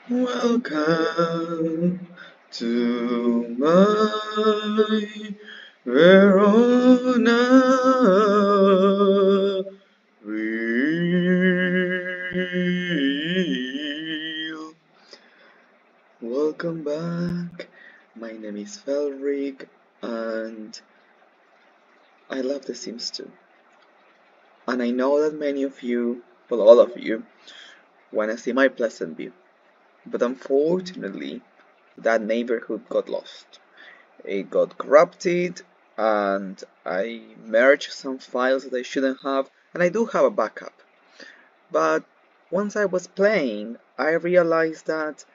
Welcome to my Veronaville. Welcome back. My name is Felric, and I love The Sims 2. And I know that many of you, well, all of you, want to see my Pleasantview. But unfortunately, that neighborhood got lost. It got corrupted, and I merged some files that I shouldn't have, and I do have a backup. But once I was playing, I realized that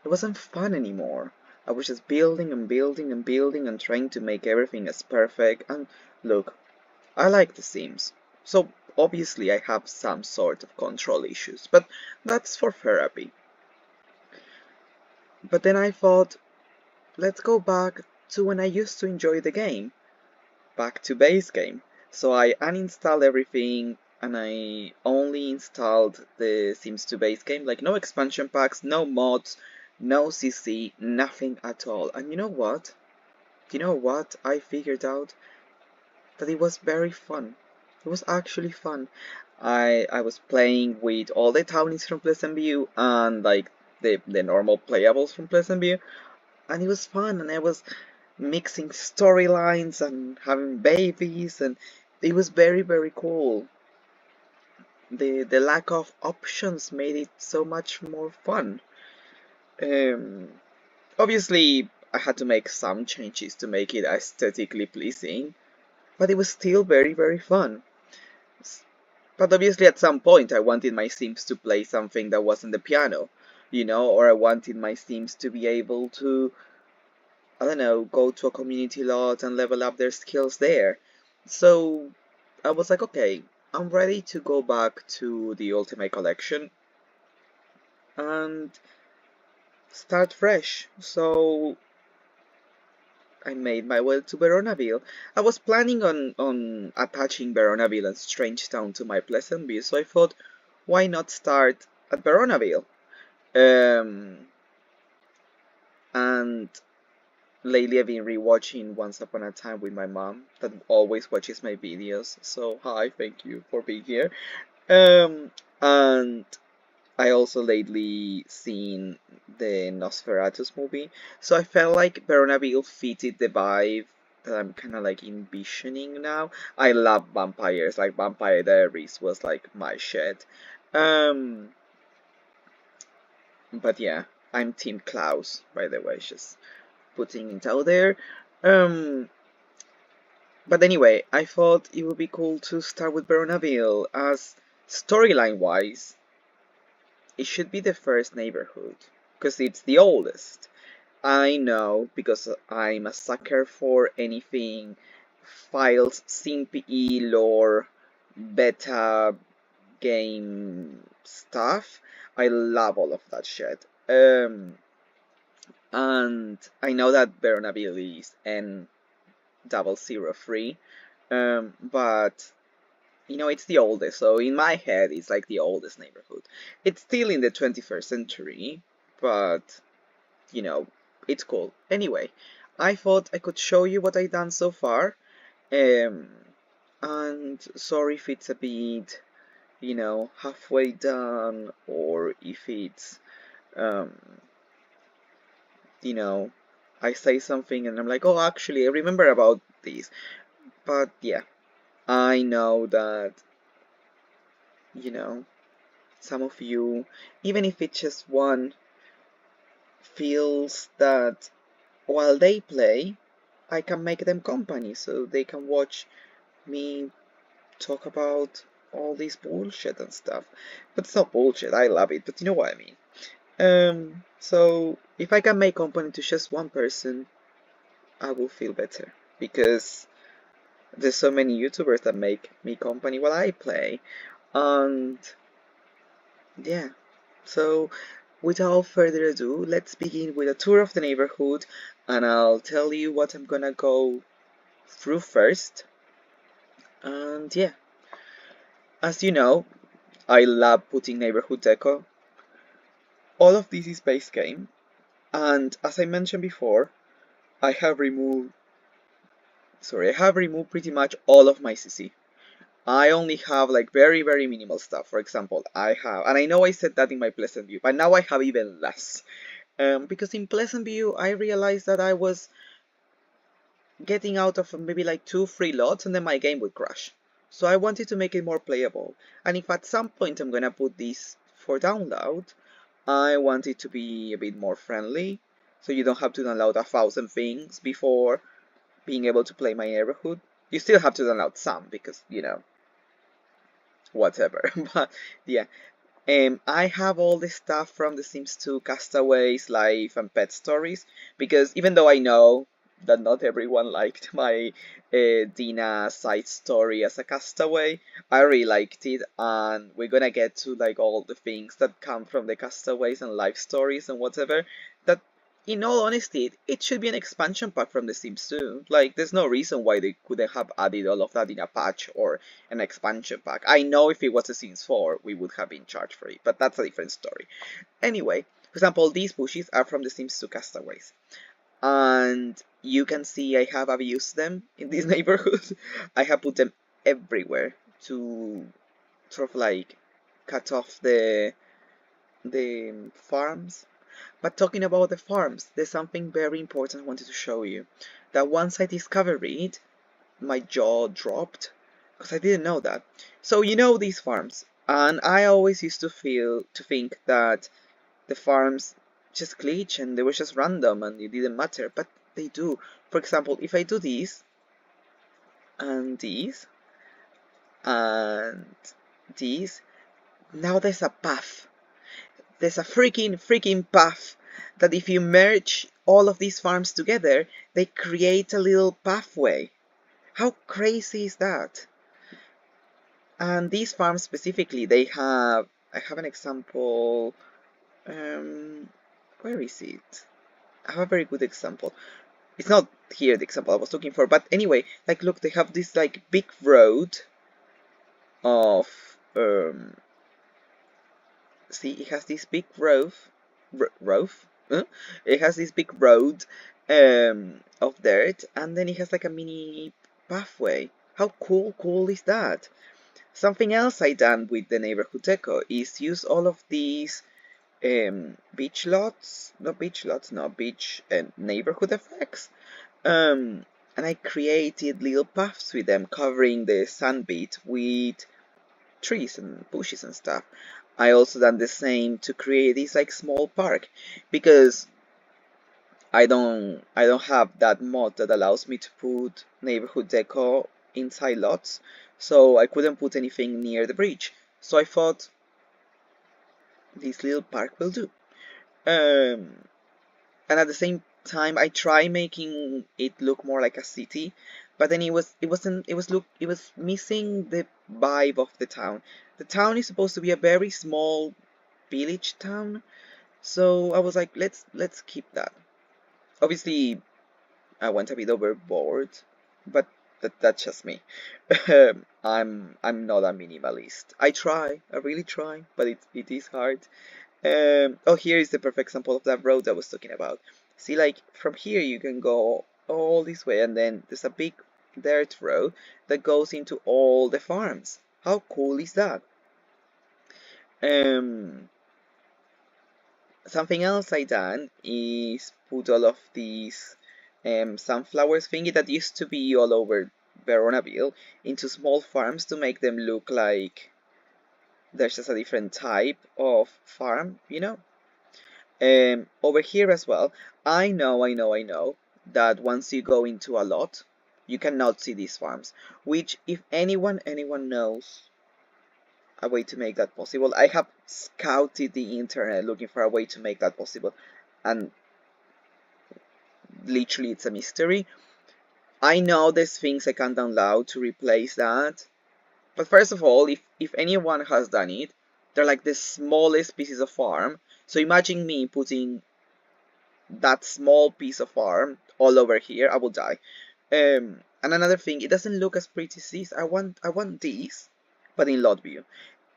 it wasn't fun anymore. I was just building and building and building and trying to make everything as perfect. And look, I like The Sims, so obviously I have some sort of control issues, but that's for therapy. But then I thought, let's go back to when I used to enjoy the game. Back to base game. So I uninstalled everything and I only installed the Sims 2 base game, like no expansion packs, no mods, no CC, nothing at all. And you know what? You know what? I figured out that it was very fun. It was actually fun. I was playing with all the townies from Pleasantview and like the normal playables from Pleasantview, and it was fun, and I was mixing storylines and having babies, and it was very cool. The lack of options made it so much more fun. Um, Obviously, I had to make some changes to make it aesthetically pleasing, but it was still very fun. But obviously, at some point, I wanted my Sims to play something that wasn't the piano, or I wanted my Sims to be able to, I don't know, go to a community lot and level up their skills there. So I was like, okay, I'm ready to go back to the Ultimate Collection and start fresh. So I made my way to Veronaville. I was planning on attaching Veronaville and Strangetown to my Pleasantview, so I thought, why not start at Veronaville? Um, and lately I've been rewatching Once Upon a Time with my mom, that always watches my videos. So hi, thank you for being here. And I also lately seen the Nosferatus movie, so I felt like Veronaville fitted the vibe that I'm kind of like envisioning now. I love vampires, like Vampire Diaries was like my shit. Um, but yeah, I'm Team Klaus, by the way, just putting it out there. Um, but anyway, I thought it would be cool to start with Veronaville, as storyline wise, it should be the first neighborhood, because it's the oldest. I know, because I'm a sucker for anything files, Simpe lore, beta game stuff. I love all of that shit. And I know that Veronaville is N003, but it's the oldest, so in my head, it's like the oldest neighborhood. It's still in the 21st century, but, you know, it's cool. Anyway, I thought I could show you what I've done so far, um, and sorry if it's a bit, halfway done, or if it's, um, you know, I say something and I'm like, oh, actually, I remember about this. But yeah, I know that, you know, some of you, even if it's just one, feels that while they play, I can make them company so they can watch me talk about all this bullshit and stuff. But it's not bullshit, I love it, but you know what I mean. So if I can make company to just one person, I will feel better, because there's so many YouTubers that make me company while I play. And yeah, so without further ado, let's begin with a tour of the neighborhood, and I'll tell you what I'm gonna go through first. And yeah, as you know, I love putting neighborhood deco. all of this is base game, and as I mentioned before, I have removed pretty much all of my CC. I only have like very minimal stuff. For example, I have, and I know I said that in my Pleasantview, but now I have even less. Because in Pleasantview, I realized that I was getting out of maybe like 2-3 lots and then my game would crash. So I wanted to make it more playable. And if at some point I'm gonna put this for download, I want it to be a bit more friendly. So you don't have to download 1,000 things before being able to play my neighborhood. You still have to download some because, you know, whatever. But yeah, I have all the stuff from The Sims 2 Castaways, Life, and Pet Stories, because even though I know that not everyone liked my Dina side story as a castaway, I really liked it, and we're gonna get to like all the things that come from the Castaways and life stories and whatever, that in all honesty, it should be an expansion pack from The Sims 2. Like, there's no reason why they couldn't have added all of that in a patch or an expansion pack. I know if it was The Sims 4, we would have been charged for it, but that's a different story. Anyway, for example, these bushes are from The Sims 2 Castaways. And you can see I have abused them in this neighborhood. I have put them everywhere to sort of like cut off the farms. But talking about the farms, there's something very important I wanted to show you. That once I discovered it, my jaw dropped, because I didn't know that. So you know these farms, and I always used to think that the farms just glitch and they were just random and it didn't matter, but they do. For example, if I do these, and these, and these, now there's a path. There's a freaking path that if you merge all of these farms together, they create a little pathway. How crazy is that? And these farms specifically, they have, I have an example, where is it? I have a very good example. It's not here the example I was looking for, but anyway, like look, they have this like big road of, see, it has this big it has this big road of dirt, and then it has like a mini pathway. How cool is that? Something else I done with the neighborhood deco is use all of these beach and neighborhood effects. And I created little paths with them, covering the sand beach with trees and bushes and stuff. I also done the same to create this like small park, because I don't have that mod that allows me to put neighborhood deco inside lots, so I couldn't put anything near the bridge. So I thought this little park will do. And at the same time, I try making it look more like a city, but then it was missing the vibe of the town. The town is supposed to be a very small village town, so I was like, let's keep that. Obviously, I went a bit overboard, but that's just me. I'm not a minimalist. I really try, but it is hard. Oh, here is the perfect example of that road I was talking about. See, like from here you can go all this way, and then there's a big dirt road that goes into all the farms. How cool is that? Um, Something else I done is put all of these sunflowers thingy that used to be all over Veronaville into small farms to make them look like there's just a different type of farm, you know? Over here as well, I know that once you go into a lot, you cannot see these farms, which if anyone knows a way to make that possible, I have scouted the internet looking for a way to make that possible, and literally it's a mystery. I know there's things I can download to replace that, but first of all, if anyone has done it, they're like the smallest pieces of farm. So imagine me putting that small piece of farm all over here, I will die. And another thing, it doesn't look as pretty as this. I want these, but in lot view.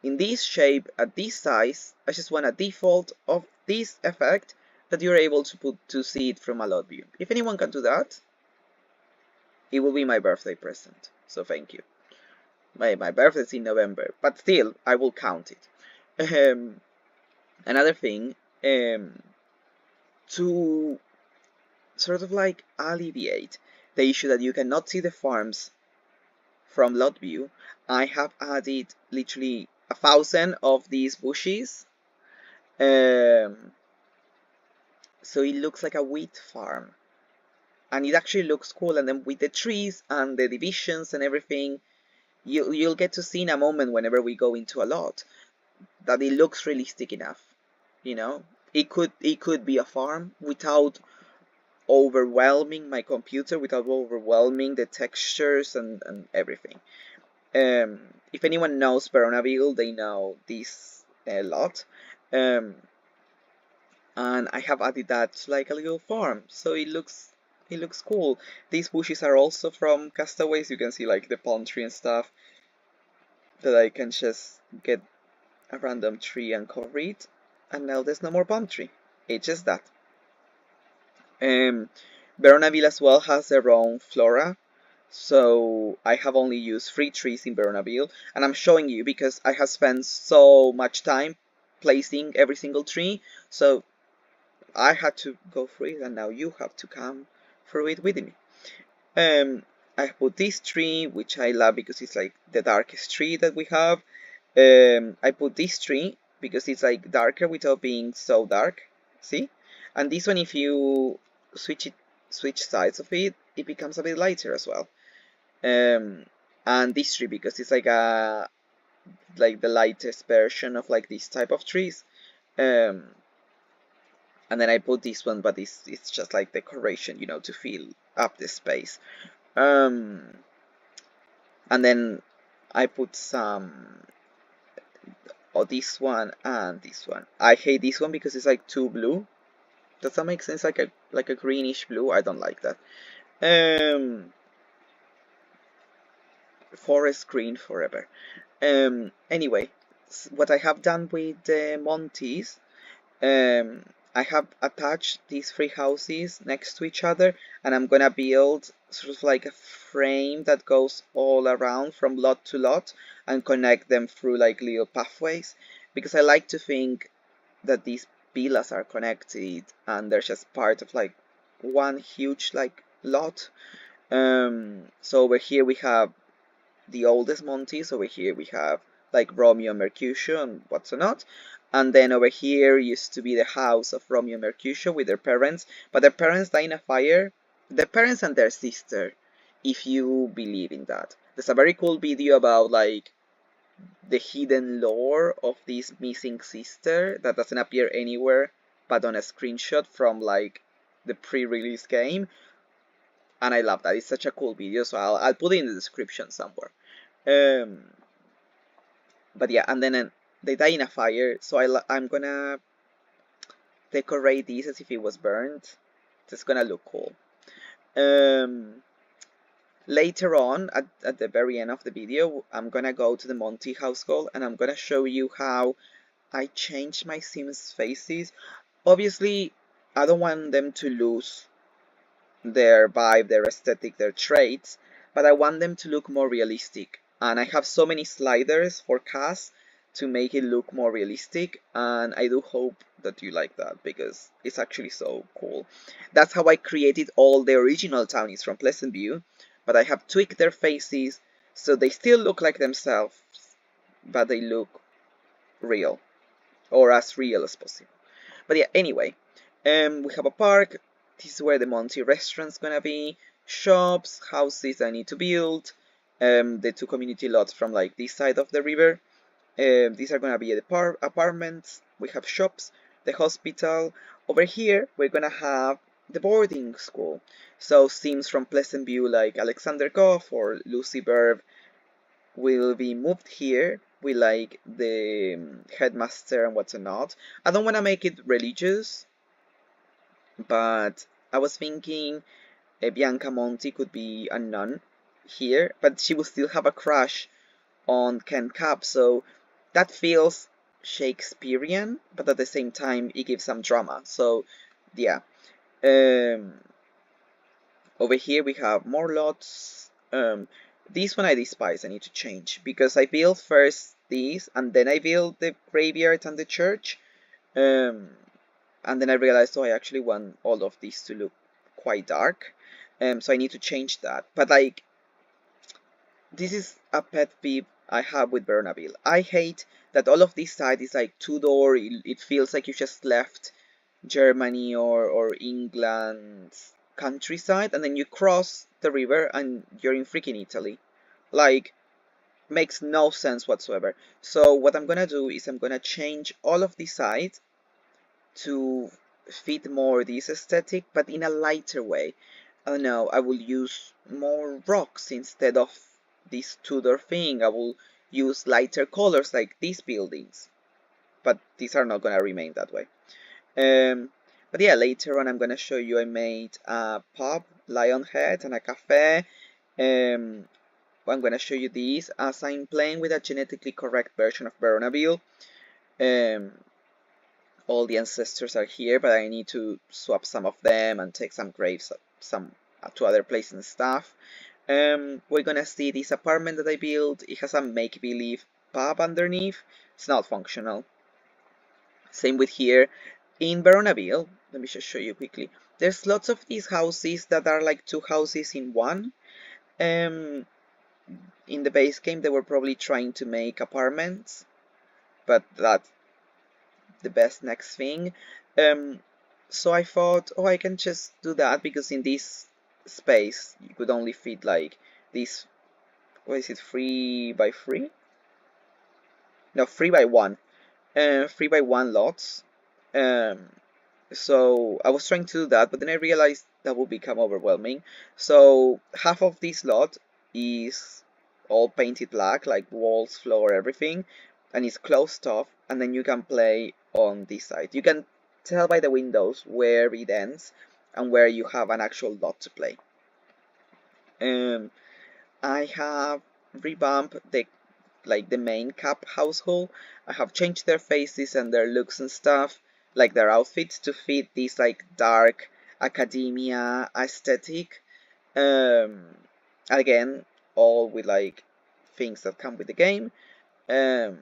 In this shape, at this size, I just want a default of this effect that you're able to see it from a lot view. If anyone can do that, it will be my birthday present. So thank you. My birthday's in November, but still, I will count it. Another thing, to sort of like alleviate the issue that you cannot see the farms from lot view, I have added literally 1,000 of these bushes, so it looks like a wheat farm, and it actually looks cool. And then with the trees and the divisions and everything, you'll get to see in a moment whenever we go into a lot that it looks realistic enough. You know, it could be a farm without overwhelming my computer, without overwhelming the textures and everything. If anyone knows Veronaville, they know this a lot. And I have added that to like a little farm, so it looks cool. These bushes are also from Castaways. You can see like the palm tree and stuff, that I can just get a random tree and cover it, and now there's no more palm tree. It's just that. Veronaville as well has their own flora, so I have only used 3 trees in Veronaville, and I'm showing you because I have spent so much time placing every single tree, so I had to go through it, and now you have to come through it with me. I put this tree, which I love because it's like the darkest tree that we have. I put this tree because it's like darker without being so dark. See? And this one, if you switch sides of it, it becomes a bit lighter as well. And this tree because it's like the lightest version of like this type of trees. And then I put this one, but it's just like decoration, you know, to fill up the space. And then I put some this one and this one. I hate this one because it's like too blue. Does that make sense? Like a greenish blue. I don't like that. Forest green forever. Anyway, what I have done with the Montys, I have attached these 3 houses next to each other, and I'm gonna build sort of like a frame that goes all around from lot to lot and connect them through like little pathways, because I like to think that these villas are connected and they're just part of like one huge like lot. So over here we have the oldest Montys, over here we have like Romeo and Mercutio and what's not. And then over here used to be the house of Romeo and Mercutio with their parents, but their parents died in a fire. Their parents and their sister, if you believe in that. There's a very cool video about like the hidden lore of this missing sister that doesn't appear anywhere but on a screenshot from like the pre-release game, and I love that. It's such a cool video, so I'll put it in the description somewhere. But yeah, and then they die in a fire, so I'm gonna decorate this as if it was burnt. It's gonna look cool. Later on, at the very end of the video, I'm gonna go to the Monty household and I'm gonna show you how I changed my Sims faces. Obviously, I don't want them to lose their vibe, their aesthetic, their traits, but I want them to look more realistic. And I have so many sliders for cast to make it look more realistic, and I do hope that you like that because it's actually so cool. That's how I created all the original townies from Pleasantview, but I have tweaked their faces so they still look like themselves, but they look real, or as real as possible. But yeah, anyway, we have a park. This is where the Monty restaurant's gonna be. Shops, houses I need to build. The 2 community lots from like this side of the river. These are gonna be the apartments. We have shops, the hospital. Over here, we're gonna have the boarding school. So Sims from Pleasantview like Alexander Goff or Lucy Burb will be moved here with like the headmaster and what's not. I don't want to make it religious, but I was thinking Bianca Monty could be a nun here, but she will still have a crush on Ken Capp, so that feels Shakespearean, but at the same time it gives some drama. So yeah. Um, Over here we have more lots. This one I despise. I need to change because I built first these and then I built the graveyard and the church. Um, and then I realized, oh, I actually want all of these to look quite dark. So I need to change that. But like, this is a pet peeve I have with Veronaville. I hate that all of this side is like two-door. It feels like you just left Germany or England's countryside, and then you cross the river and you're in freaking Italy. Like, makes no sense whatsoever. So what I'm gonna do is I'm gonna change all of the sides to fit more this aesthetic, but in a lighter way. I don't know, I will use more rocks instead of this Tudor thing. I will use lighter colors like these buildings, but these are not gonna remain that way. Um, but yeah, later on I'm gonna show you I made a pub, lion head, and a cafe. Um, I'm gonna show you these as I'm playing with a genetically correct version of Veronaville. Um, all the ancestors are here, but I need to swap some of them and take some graves some to other places and stuff. We're gonna see this apartment that I built. It has a make-believe pub underneath. It's not functional. Same with here. In Veronaville, let me just show you quickly. There's lots of these houses that are like two houses in one. Um, in the base game, they were probably trying to make apartments, but that's the best next thing. Um, so I thought, oh, I can just do that because in this space you could only fit like this. What is it? 3 by 3? No, 3 by 1. 3 by 1 lots. Um, so I was trying to do that, but then I realized that would become overwhelming. So half of this lot is all painted black, like walls, floor, everything, and it's closed off, and then you can play on this side. You can tell by the windows where it ends and where you have an actual lot to play. I have revamped the main Capp household. I have changed their faces and their looks and stuff, like their outfits to fit this like dark academia aesthetic. Um, Again, all with like things that come with the game. Um,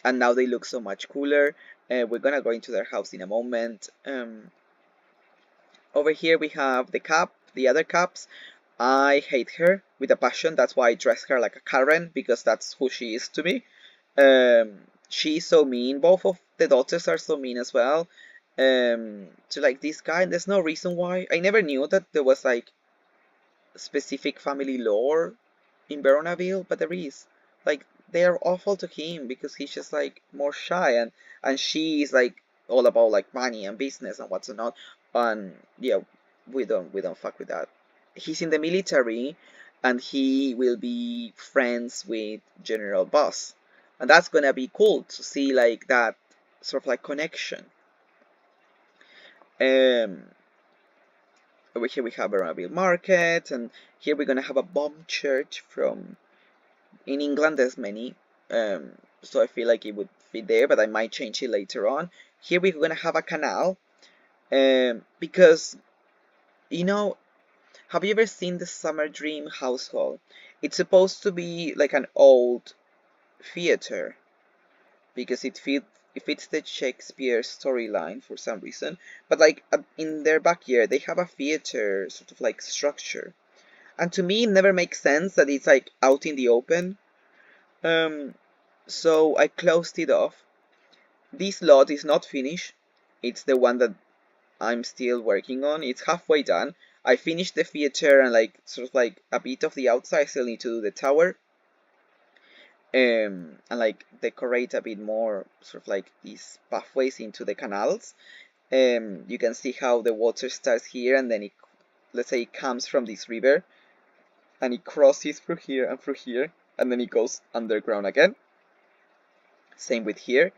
and now they look so much cooler. We're gonna go into their house in a moment. Over here we have the Capp, the other Capps. I hate her with a passion. That's why I dress her like a Karen, because that's who she is to me. She's so mean. Both of the daughters are so mean as well. To like this guy, and there's no reason why. I never knew that there was like specific family lore in Veronaville, but there is. Like, they are awful to him because he's just like more shy, and she is like all about like money and business and what's not. And yeah, we don't fuck with that. He's in the military, and he will be friends with General Boss, and that's gonna be cool to see like that sort of like connection. Um, Over here we have Veronaville Market, and here we're gonna have a bomb church from. In England, there's many, so I feel like it would fit there, but I might change it later on. Here we're gonna have a canal, because you know, have you ever seen the Summerdream household? It's supposed to be like an old theater because it fits the Shakespeare storyline for some reason. But like in their backyard, they have a theater sort of like structure, and to me, it never makes sense that it's like out in the open. Um, so I closed it off. This lot is not finished. It's the one that I'm still working on. It's halfway done. I finished the theater and like sort of like a bit of the outside. I still need to do the tower. And like decorate a bit more sort of like these pathways into the canals. You can see how the water starts here and then let's say it comes from this river and it crosses through here and then it goes underground again. Same with here.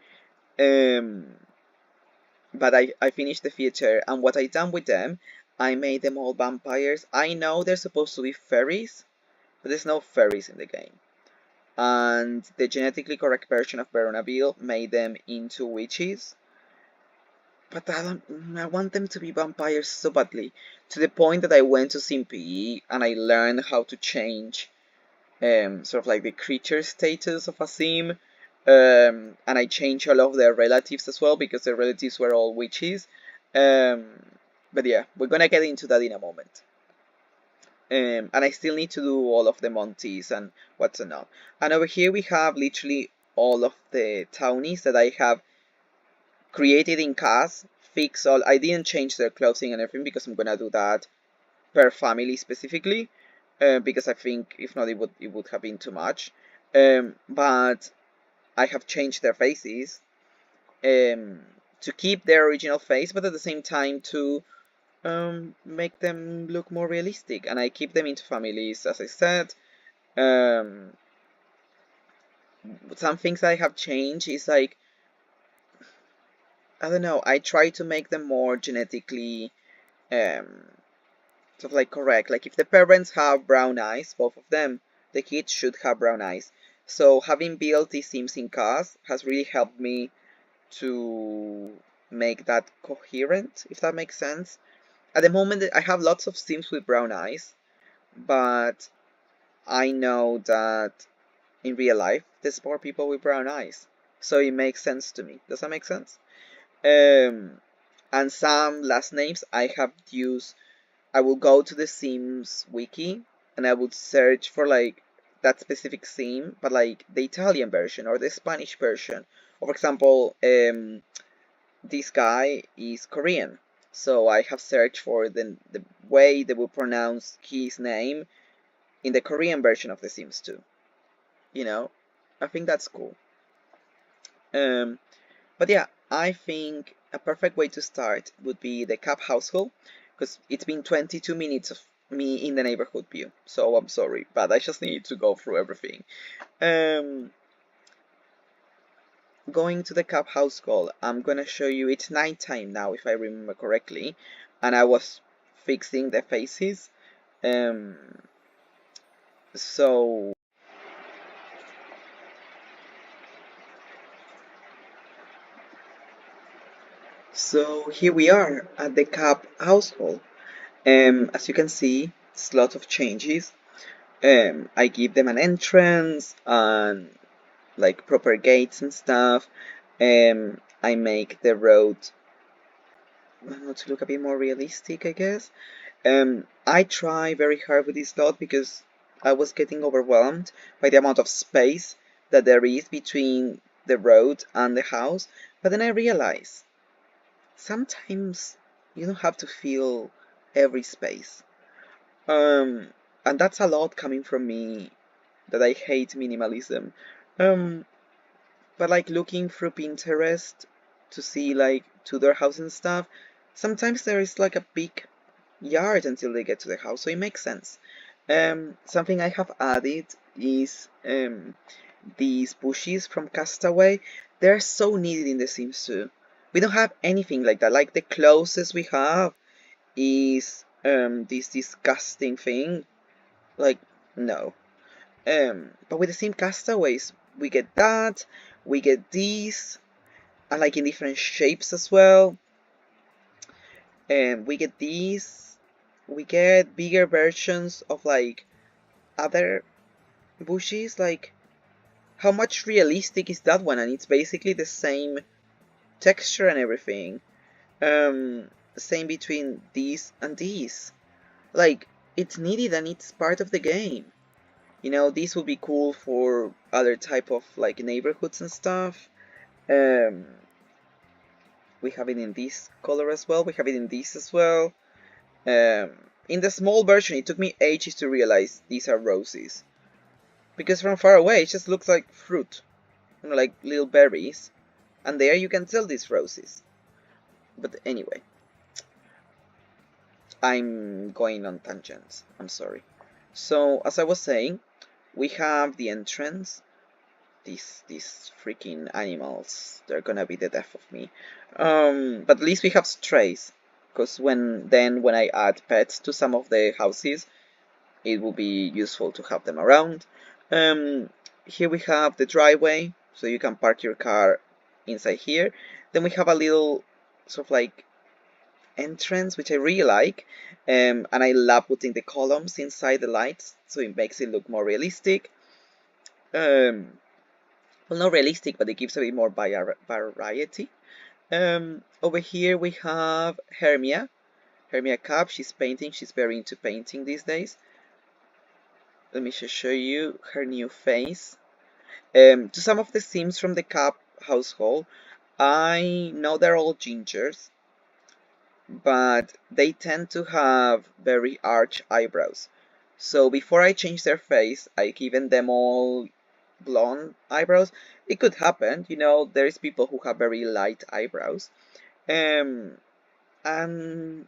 Um, but I finished the feature, and what I done with them, I made them all vampires. I know they're supposed to be fairies, but there's no fairies in the game. and the genetically correct version of Veronaville made them into witches. But I want them to be vampires so badly, to the point that I went to Simpe and I learned how to change sort of like the creature status of a sim, and I changed all of their relatives as well because their relatives were all witches. Um, but yeah, we're gonna get into that in a moment. And I still need to do all of the Montys and what's not. And over here we have literally all of the townies that I have created in CAS. Fix all. I didn't change their clothing and everything because I'm gonna do that per family specifically, because I think if not it would have been too much. But I have changed their faces to keep their original face, but at the same time to make them look more realistic. And I keep them into families, as I said. Um, some things I have changed is like, I don't know, I try to make them more genetically um, sort of like correct. Like if the parents have brown eyes, both of them, the kids should have brown eyes. So having built these Sims in cars has really helped me to make that coherent, if that makes sense. At the moment, I have lots of Sims with brown eyes, but I know that in real life, there's more people with brown eyes. So it makes sense to me. Does that make sense? Um, and some last names I have used. I will go to the Sims wiki and I would search for like that specific sim, but like the Italian version or the Spanish version. Or for example, this guy is Korean, so I have searched for the way they will pronounce his name in the Korean version of The Sims 2. You know, I think that's cool. Um, but yeah, I think a perfect way to start would be the Capp household, because it's been 22 minutes of me in the neighborhood view, so I'm sorry, but I just need to go through everything. Um, Going to the Capp household, I'm gonna show you it's nighttime now, if I remember correctly, and I was fixing the faces. Um, so so here we are at the Capp household. As you can see, it's a lot of changes. I give them an entrance and like proper gates and stuff. I make the road to look a bit more realistic, I guess. I try very hard with this lot because I was getting overwhelmed by the amount of space that there is between the road and the house. But then I realized sometimes you don't have to fill every space. Um, and that's a lot coming from me that I hate minimalism. Um, but like looking through Pinterest to see like Tudor house and stuff, sometimes there is like a big yard until they get to the house, so it makes sense. Something I have added is these bushes from Castaway. They're so needed in The Sims 2. We don't have anything like that. Like the closest we have is this disgusting thing. Like no. But with the same Castaways, we get that, we get these, and like in different shapes as well. And we get these, we get bigger versions of like other bushes. Like how much realistic is that one? And it's basically the same texture and everything. Same between these and these. Like it's needed and it's part of the game. You know, these would be cool for other type of like neighborhoods and stuff. Um, we have it in this color as well. We have it in this as well. Um, in the small version, it took me ages to realize these are roses. Because from far away, it just looks like fruit. You know, like little berries. And there you can tell these roses. But anyway, I'm going on tangents. I'm sorry. So, as I was saying, we have the entrance. These freaking animals, they're gonna be the death of me. But at least we have strays, because when I add pets to some of the houses, it will be useful to have them around. Um, here we have the driveway, so you can park your car inside here. Then we have a little sort of like entrance, which I really like, and I love putting the columns inside the lights, so it makes it look more realistic. Well, not realistic, but it gives a bit more variety. Over here we have Hermia Capp. She's painting. She's very into painting these days. Let me just show you her new face. To some of the Sims from the Capp household, I know they're all gingers, but they tend to have very arched eyebrows. So before I change their face, I given them all blonde eyebrows. It could happen, you know, there is people who have very light eyebrows. Um, and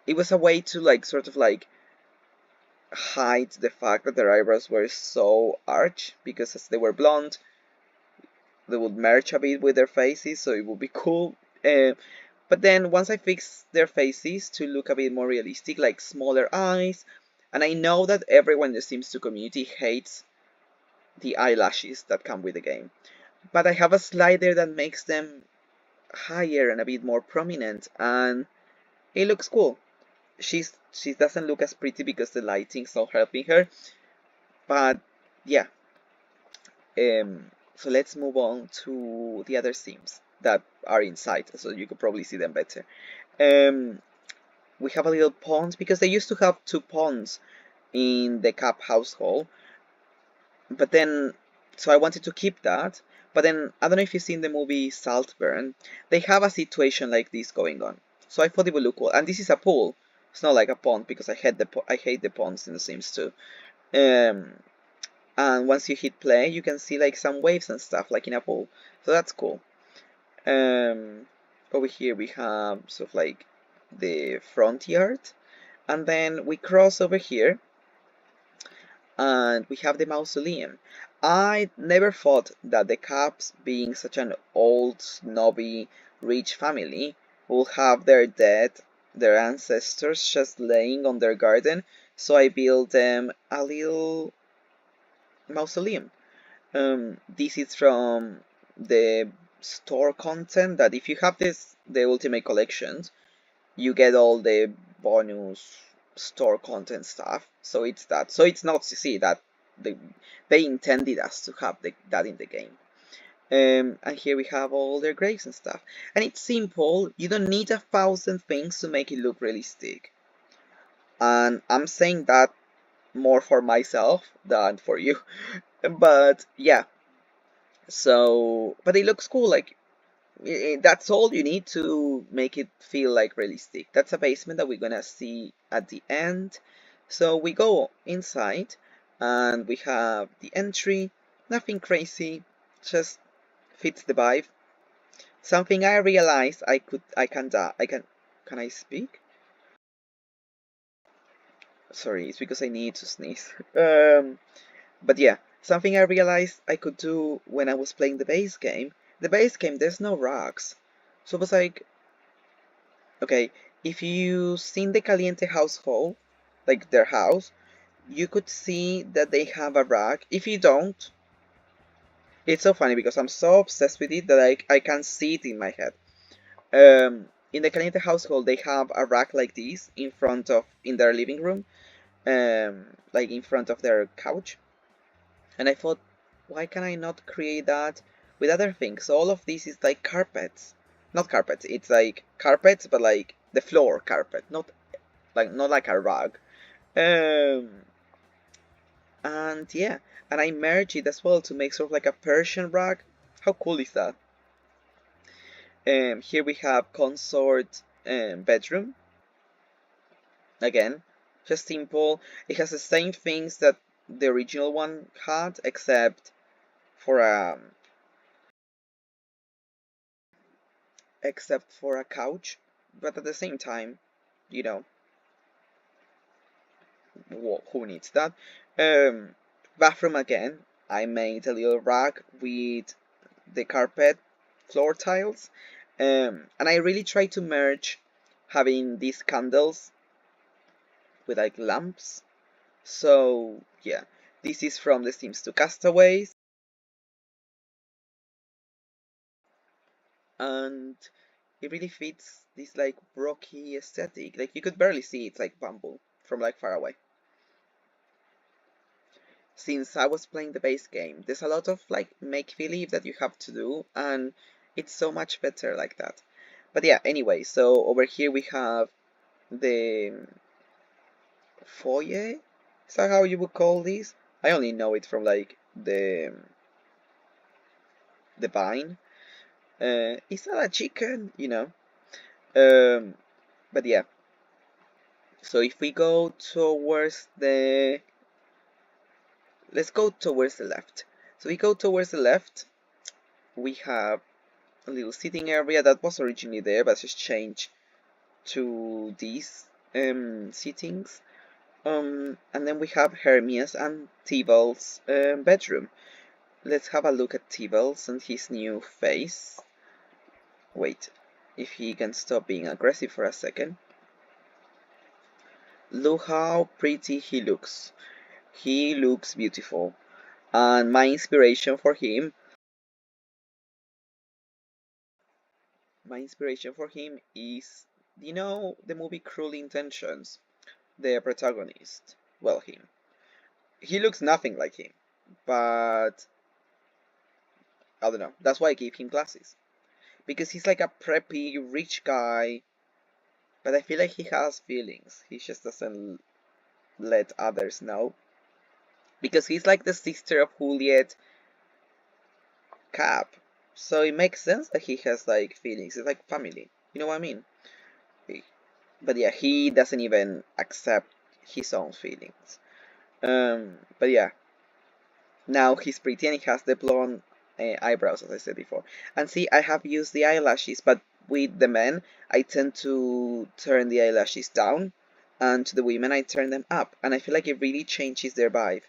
it was a way to like sort of like hide the fact that their eyebrows were so arched, because as they were blonde, they would merge a bit with their faces, so it would be cool. But then once I fixed their faces to look a bit more realistic, like smaller eyes, and I know that everyone in the Sims 2 community hates the eyelashes that come with the game, but I have a slider that makes them higher and a bit more prominent, and it looks cool. She doesn't look as pretty because the lighting's not helping her, but yeah. So let's move on to the other Sims that are inside, so you could probably see them better. Um, we have a little pond, because they used to have two ponds in the Capp household, but then, so I wanted to keep that, but then, I don't know if you've seen the movie Saltburn, they have a situation like this going on, so I thought it would look cool. And this is a pool, it's not like a pond, because I hate the ponds in The Sims 2. Um, and once you hit play, you can see like some waves and stuff, like in a pool, so that's cool. Over here we have sort of like the front yard, and then we cross over here and we have the mausoleum. I never thought that the Capps, being such an old, snobby, rich family, would have their dead, their ancestors, just laying on their garden, so I built them a little mausoleum. This is from the store content, that if you have the Ultimate Collections, you get all the bonus store content stuff. So it's that. So it's not CC that they intended us to have that in the game. And here we have all their graves and stuff. And it's simple. You don't need 1,000 things to make it look realistic. And I'm saying that more for myself than for you. But yeah. So, but it looks cool. Like, that's all you need to make it feel like realistic. That's a basement that we're gonna see at the end. So we go inside and we have the entry. Nothing crazy, just fits the vibe. Something I realized can I speak? Sorry, it's because I need to sneeze. But yeah, something I realized I could do when I was playing the base game. The base game, there's no rocks. So it was like, okay, if you seen the Caliente household, like their house, you could see that they have a rack. If you don't, it's so funny because I'm so obsessed with it that I can see it in my head. In the Caliente household, they have a rack like this in their living room, like in front of their couch. And I thought, why can I not create that with other things? So all of this is like carpets. Not carpets, it's like carpets, but like the floor carpet, not like a rug. Um, and yeah, and I merged it as well to make sort of like a Persian rug. How cool is that? Here we have consort bedroom. Again, just simple. It has the same things that the original one had, for a except for a couch. But at the same time, you know, who needs that? Um, Bathroom again. I made a little rug with the carpet floor tiles, and I really try to merge having these candles with like lamps. So yeah, This is from The Sims 2 Castaways, and it really fits this like rocky aesthetic. Like you could barely see it's like bamboo from like far away. Since I was playing the base game, there's a lot of like make-believe that you have to do, and it's so much better like that. But yeah, anyway, so over here we have the foyer. Is that how you would call this? I only know it from like the vine. It's not a chicken, you know. Um, but yeah. So if we go towards the, let's go towards the left. So we go towards the left. We have a little sitting area that was originally there, but just changed to these sittings. And then we have Hermia's and Thibault's bedroom. Let's have a look at Thibault and his new face. Wait, if he can stop being aggressive for a second. Look how pretty he looks. He looks beautiful. And my inspiration for him is, you know, the movie Cruel Intentions. The protagonist. Well, him. He looks nothing like him, but I don't know. That's why I gave him glasses. Because he's like a preppy, rich guy, but I feel like he has feelings. He just doesn't let others know. Because he's like the sister of Juliet Capp. So it makes sense that he has like feelings. It's like family. You know what I mean? But yeah, he doesn't even accept his own feelings. But yeah, now he's pretty and he has the blonde eyebrows, as I said before. And see, I have used the eyelashes, but with the men, I tend to turn the eyelashes down, and to the women, I turn them up. And I feel like it really changes their vibe.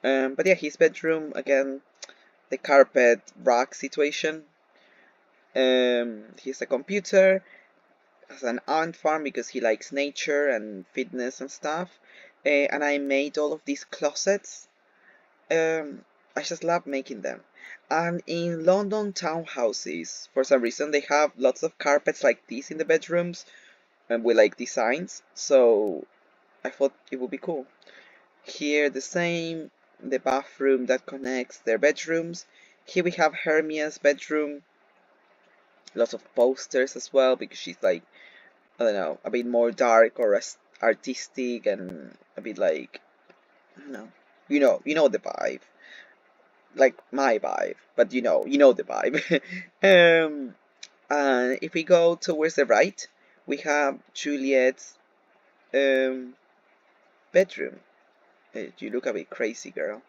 But yeah, his bedroom, again, the carpet rack situation. He has a computer, has an ant farm because he likes nature and fitness and stuff. And I made all of these closets. I just love making them. And in London townhouses, for some reason, they have lots of carpets like this in the bedrooms and with like designs. So I thought it would be cool. Here, the same, the bathroom that connects their bedrooms. Here we have Hermia's bedroom. Lots of posters as well because she's like, I don't know, a bit more dark or artistic and a bit like, I don't know, you know the vibe, like my vibe, but you know the vibe. And if we go towards the right, we have Juliet's um bedroom. You look a bit crazy, girl.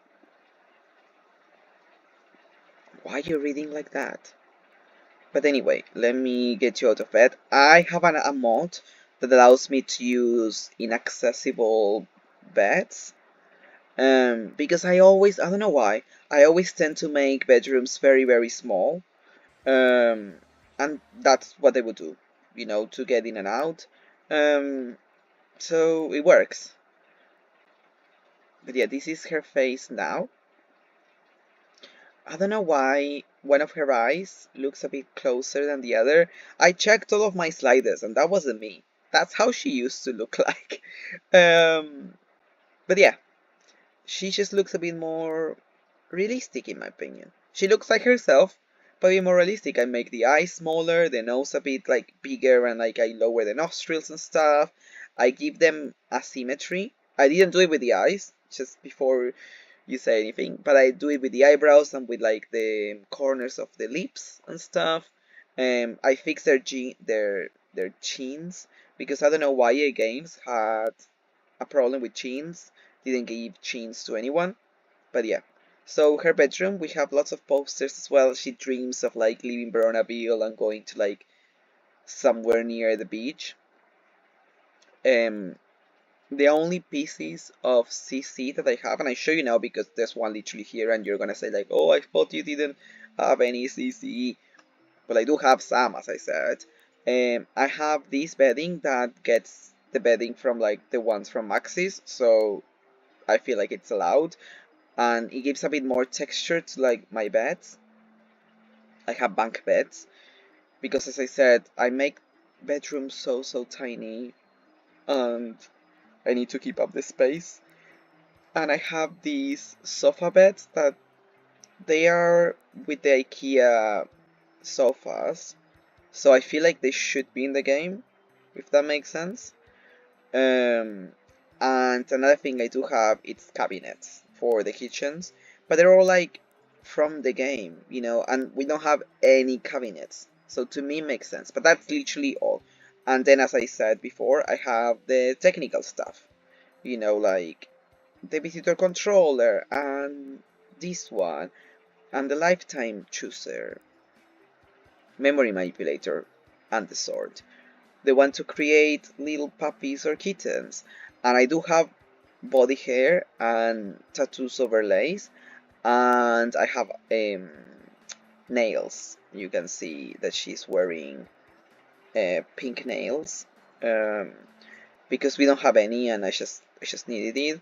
Why are you reading like that? But anyway, let me get you out of bed. I have a mod that allows me to use inaccessible beds. Because I don't know why, I always tend to make bedrooms very, very small. Um, and that's what they would do, to get in and out. Um, so it works. But yeah, this is her face now. I don't know why one of her eyes looks a bit closer than the other. I checked all of my sliders and that wasn't me. That's how she used to look like. Um, but yeah, she just looks a bit more realistic in my opinion. She looks like herself, but a bit more realistic. I make the eyes smaller, the nose a bit like bigger, and like I lower the nostrils and stuff. I give them asymmetry. I didn't do it with the eyes, just before you say anything, but I do it with the eyebrows and with like the corners of the lips and stuff. I fix their chins because I don't know why EA Games had a problem with chins. Didn't give chins to anyone, but yeah. So her bedroom, we have lots of posters as well. She dreams of like leaving Veronaville and going to like somewhere near the beach. Um, the only pieces of CC that I have, and I show you now because there's one literally here, and you're gonna say like, oh, I thought you didn't have any CC, but I do have some, as I said. I have this bedding that gets the bedding from like the ones from Maxis, so I feel like it's allowed, and it gives a bit more texture to like my beds. I have bunk beds because, as I said, I make bedrooms so tiny, and I need to keep up the space. And I have these sofa beds that they are with the IKEA sofas, so I feel like they should be in the game, if that makes sense. Um, and another thing I do have is cabinets for the kitchens, but they're all like from the game, and we don't have any cabinets. So to me it makes sense, but that's literally all. And then, as I said before, I have the technical stuff, like the visitor controller and this one and the lifetime chooser, memory manipulator, and the sword. They want to create little puppies or kittens. And I do have body hair and tattoos overlays, and I have nails. You can see that she's wearing pink nails, um, because we don't have any, and I just needed it.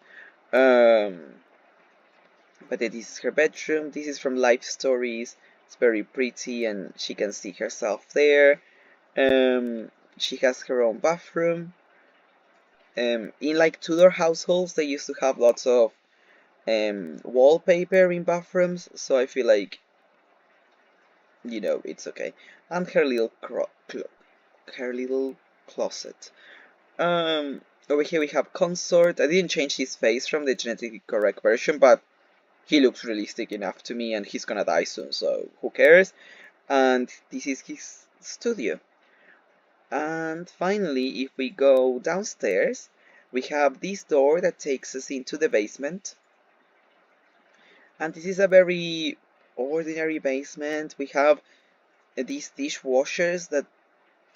But this is her bedroom. This is from Life Stories. It's very pretty, and she can see herself there. She has her own bathroom. In like Tudor households, they used to have lots of wallpaper in bathrooms, so I feel like it's okay. And her little her little closet. Over here we have Consort. I didn't change his face from the genetically correct version, but he looks realistic enough to me, and he's gonna die soon, so who cares? And this is his studio. And finally, if we go downstairs, we have this door that takes us into the basement. And this is a very ordinary basement. We have these dishwashers that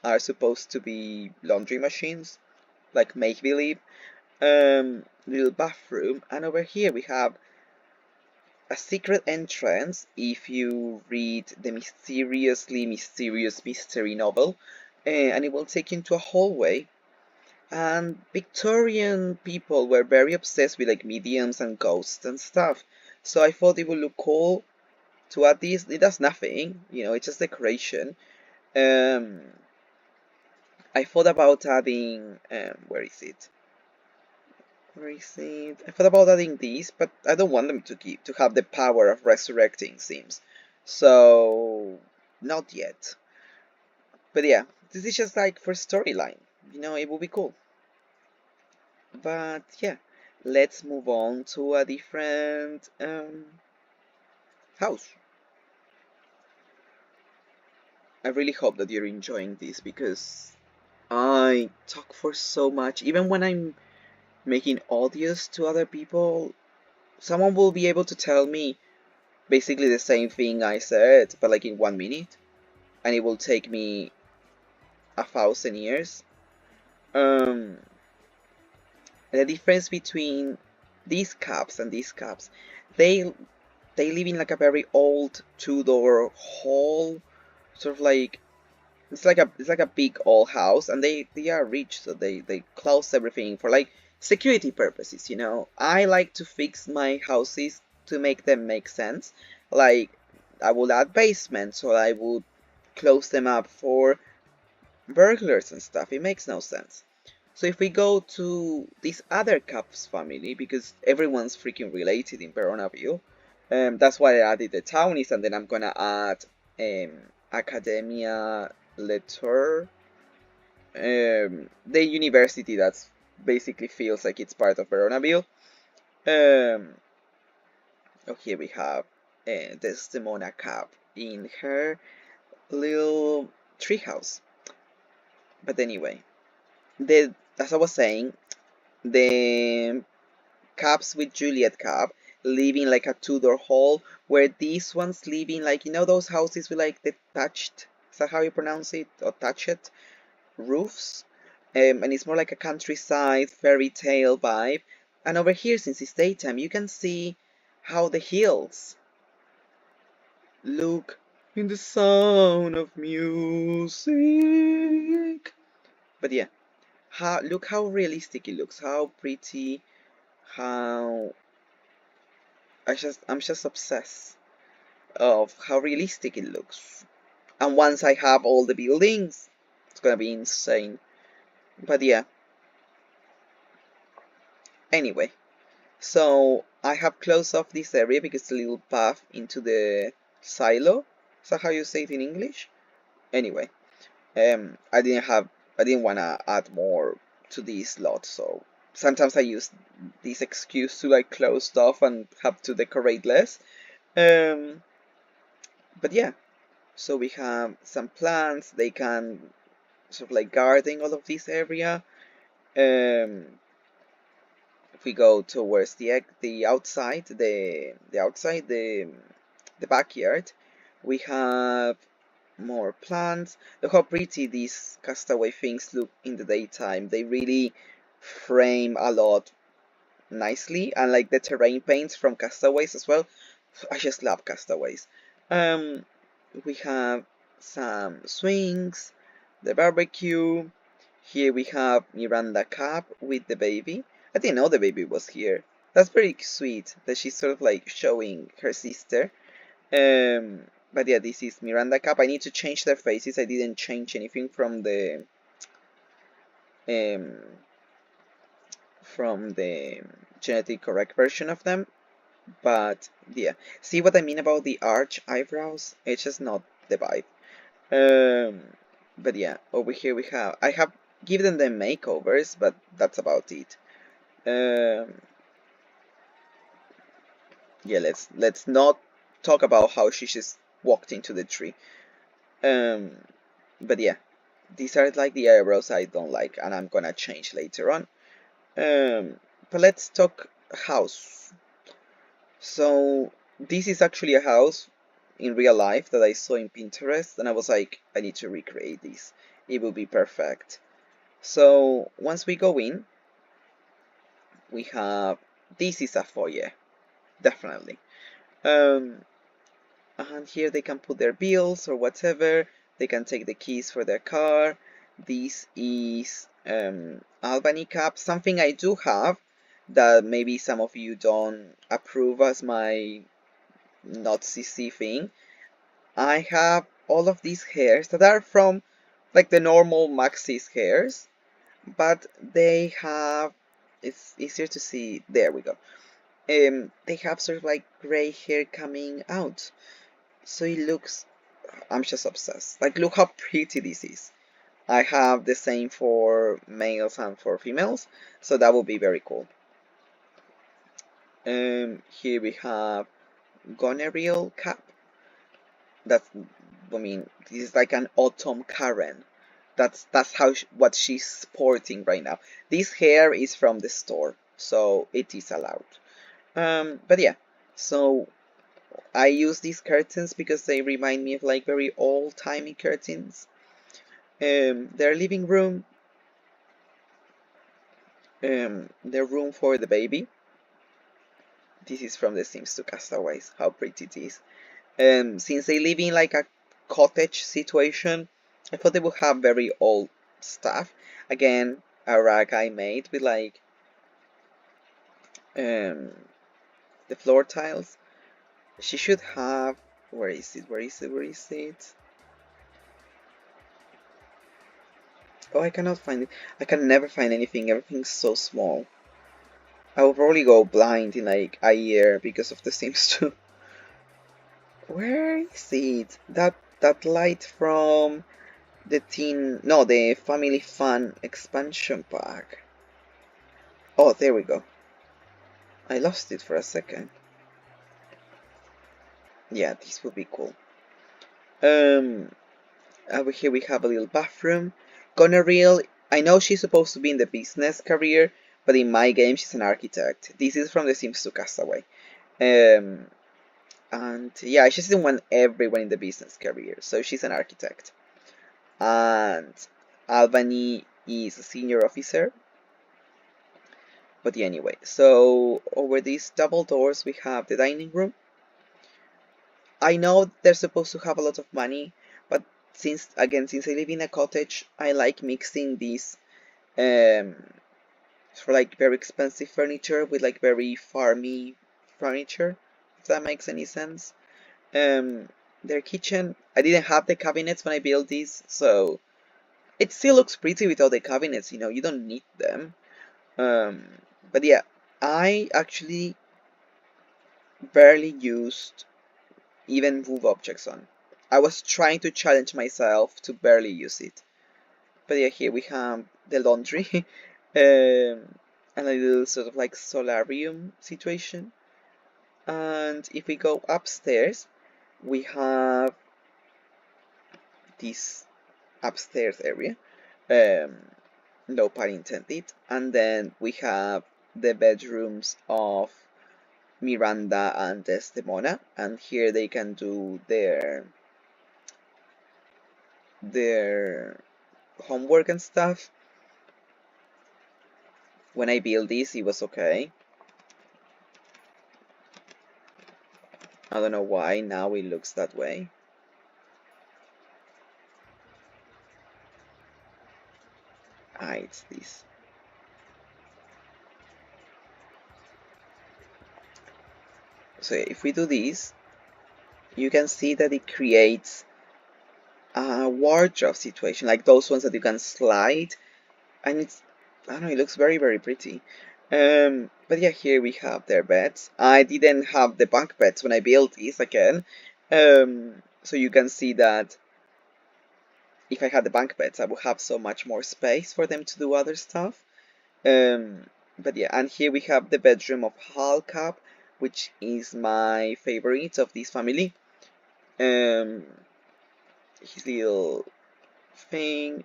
are supposed to be laundry machines, like make-believe. Little bathroom, and over here we have a secret entrance if you read the mysteriously mysterious mystery novel, and it will take you into a hallway. And Victorian people were very obsessed with like mediums and ghosts and stuff, so I thought it would look cool to add this. It does nothing, it's just decoration. um I thought about adding, where is it? I thought about adding these, but I don't want them to have the power of resurrecting Sims. So not yet. But yeah, this is just like for storyline. It will be cool. But yeah, let's move on to a different house. I really hope that you're enjoying this because I talk for so much. Even when I'm making audios to other people, someone will be able to tell me basically the same thing I said, but like in 1 minute, and it will take me 1,000 years. Um, the difference between these Capps and these Capps, they they live in like a very old two-door hall, sort of like it's like a big old house, and they are rich, so they close everything for like security purposes. I like to fix my houses to make them make sense. Like I would add basements, or I would close them up for burglars and stuff. It makes no sense. So if we go to this other Caps family, because everyone's freaking related in Veronaville, that's why I added the townies, and then I'm gonna add Academia Letter, the university that's basically feels like it's part of Veronaville. Um, oh, here we have Desdemona Capp in her little treehouse. But anyway, as I was saying, the Capps with Juliet Capp live in like a two-door hall, where these ones live in like those houses with like the thatched, is that how you pronounce it, or thatched roofs? And it's more like a countryside fairy tale vibe. And over here, since it's daytime, you can see how the hills look in the sound of music. But yeah, look how realistic it looks, how pretty, how I'm just obsessed of how realistic it looks. And once I have all the buildings, it's gonna be insane. But yeah, anyway, so I have closed off this area because it's a little path into the silo. Is that how you say it in English? Anyway, I didn't wanna add more to this lot, so sometimes I use this excuse to like close stuff and have to decorate less. Um, but yeah, so we have some plants. They can sort of like garden all of this area. Um, if we go towards the outside, the backyard, we have more plants. Look how pretty these castaway things look in the daytime. They really frame a lot nicely, and like the terrain paints from Castaways as well. I just love Castaways. Um, we have some swings, the barbecue. Here we have Miranda Capp with the baby. I didn't know the baby was here. That's very sweet that she's sort of like showing her sister. But yeah, this is Miranda Capp. I need to change their faces. I didn't change anything um, from the genetic correct version of them. But yeah, see what I mean about the arch eyebrows? It's just not the vibe. Um, but yeah, over here I have given them makeovers, but that's about it. Yeah, let's not talk about how she just walked into the tree. Um, but yeah, these are like the eyebrows I don't like, and I'm gonna change later on. But let's talk house. So this is actually a house in real life that I saw in Pinterest, and I was like, I need to recreate this. It will be perfect. So once we go in, we have this is a foyer, definitely. Um, and here they can put their bills or whatever. They can take the keys for their car. This is Albany Capp, something I do have that maybe some of you don't approve as my not CC thing. I have all of these hairs that are from like the normal Maxis hairs, but they have, it's easier to see, there we go. They have sort of like gray hair coming out. So it looks, I'm just obsessed. Like, look how pretty this is. I have the same for males and for females, so that would be very cool. Here we have Goneril Cap. That's, I mean, this is like an autumn Karen. That's how what she's sporting right now. This hair is from the store, so it is allowed. But yeah, so I use these curtains because they remind me of like very old-timey curtains. Their living room, their room for the baby. This is from The Sims 2 Castaways. How pretty it is. Since they live in like a cottage situation, I thought they would have very old stuff. Again, a rag I made with like um, the floor tiles. She should have. Where is it? Where is it? Where is it? Oh, I cannot find it. I can never find anything. Everything's so small. I will probably go blind in like a year because of The Sims 2. Where is it? That light from the Family Fun expansion pack. Oh, there we go. I lost it for a second. Yeah, this would be cool. Over here we have a little bathroom. Goneril, I know she's supposed to be in the business career, but in my game she's an architect. This is from The Sims 2 Castaway. And yeah, I just didn't want everyone in the business career, so she's an architect. And Albany is a senior officer. But yeah, anyway, so over these double doors we have the dining room. I know they're supposed to have a lot of money, but since I live in a cottage, I like mixing these for like very expensive furniture with like very farmy furniture, if that makes any sense. Um, their kitchen, I didn't have the cabinets when I built this, so it still looks pretty without the cabinets, you know, you don't need them. Um, but yeah, I actually barely used even move objects on. I was trying to challenge myself to barely use it. But yeah, here we have the laundry and a little sort of like solarium situation. And if we go upstairs, we have this upstairs area. Um, no pun intended. And then we have the bedrooms of Miranda and Desdemona, and here they can do their homework and stuff. When I built this, it was okay. I don't know why now it looks that way. Ah, it's this. So if we do this, you can see that it creates a wardrobe situation, like those ones that you can slide, and it's, I don't know, it looks very, very pretty. But yeah, here we have their beds. I didn't have the bunk beds when I built these again. So you can see that if I had the bunk beds, I would have so much more space for them to do other stuff. But yeah, and here we have the bedroom of Capp, which is my favorite of this family. Um, his little thing.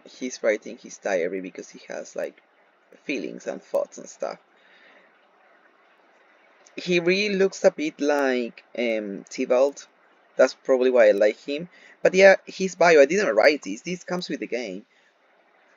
He's writing his diary because he has like feelings and thoughts and stuff. He really looks a bit like Tybalt. That's probably why I like him. But yeah, his bio, I didn't write this. This comes with the game.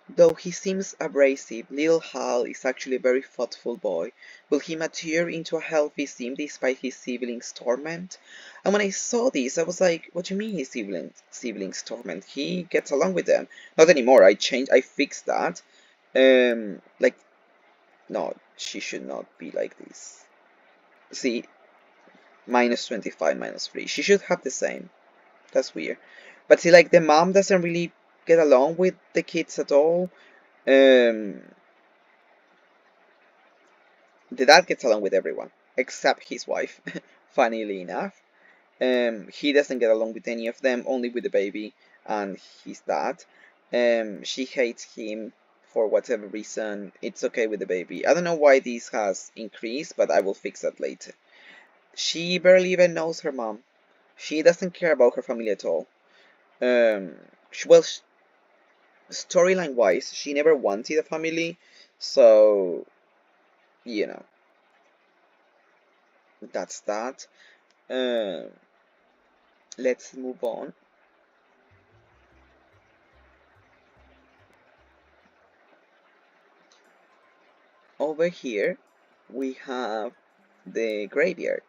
Though he seems abrasive, little Hal is actually a very thoughtful boy. Will he mature into a healthy sim despite his siblings' torment? And when I saw this, I was like, what do you mean his siblings torment? He gets along with them. Not anymore, I fixed that. Like, no, she should not be like this. See, minus 25, minus 3. She should have the same. That's weird. But see, like, the mom doesn't really get along with the kids at all. Um, The dad gets along with everyone except his wife, funnily enough. He doesn't get along with any of them, only with the baby and his dad. She hates him for whatever reason. It's okay with the baby. I don't know why this has increased, but I will fix that later. She barely even knows her mom. She doesn't care about her family at all. Well, storyline wise, she never wanted a family, so you know, that's that. Um, let's move on. Over here, we have the graveyard.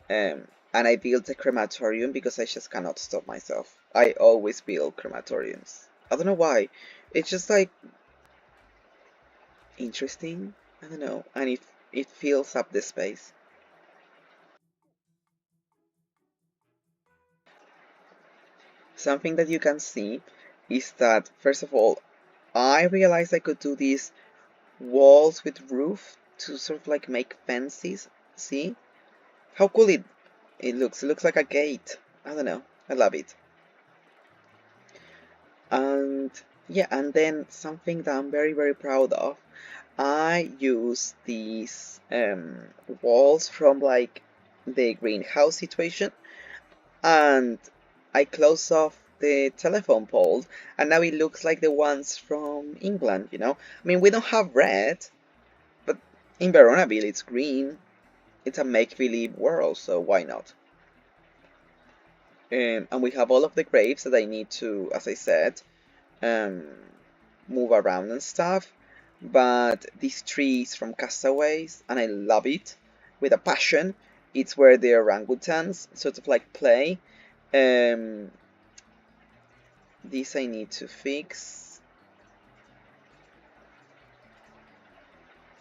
And I built a crematorium because I just cannot stop myself. I always build crematoriums. I don't know why. It's just like interesting. I don't know. And it fills up the space. Something that you can see is that, first of all, I realized I could do these walls with roof to sort of like make fences. See? How cool it looks. It looks like a gate. I don't know. I love it. And yeah, and then something that I'm very, very proud of, I use these walls from like the greenhouse situation, and I close off the telephone pole, and now it looks like the ones from England, you know? I mean, we don't have red, but in Veronaville it's green. It's a make-believe world, so why not? And we have all of the graves that I need to, as I said, um, move around and stuff. But this tree is from Castaways, and I love it with a passion. It's where the orangutans sort of like play. Um, this I need to fix.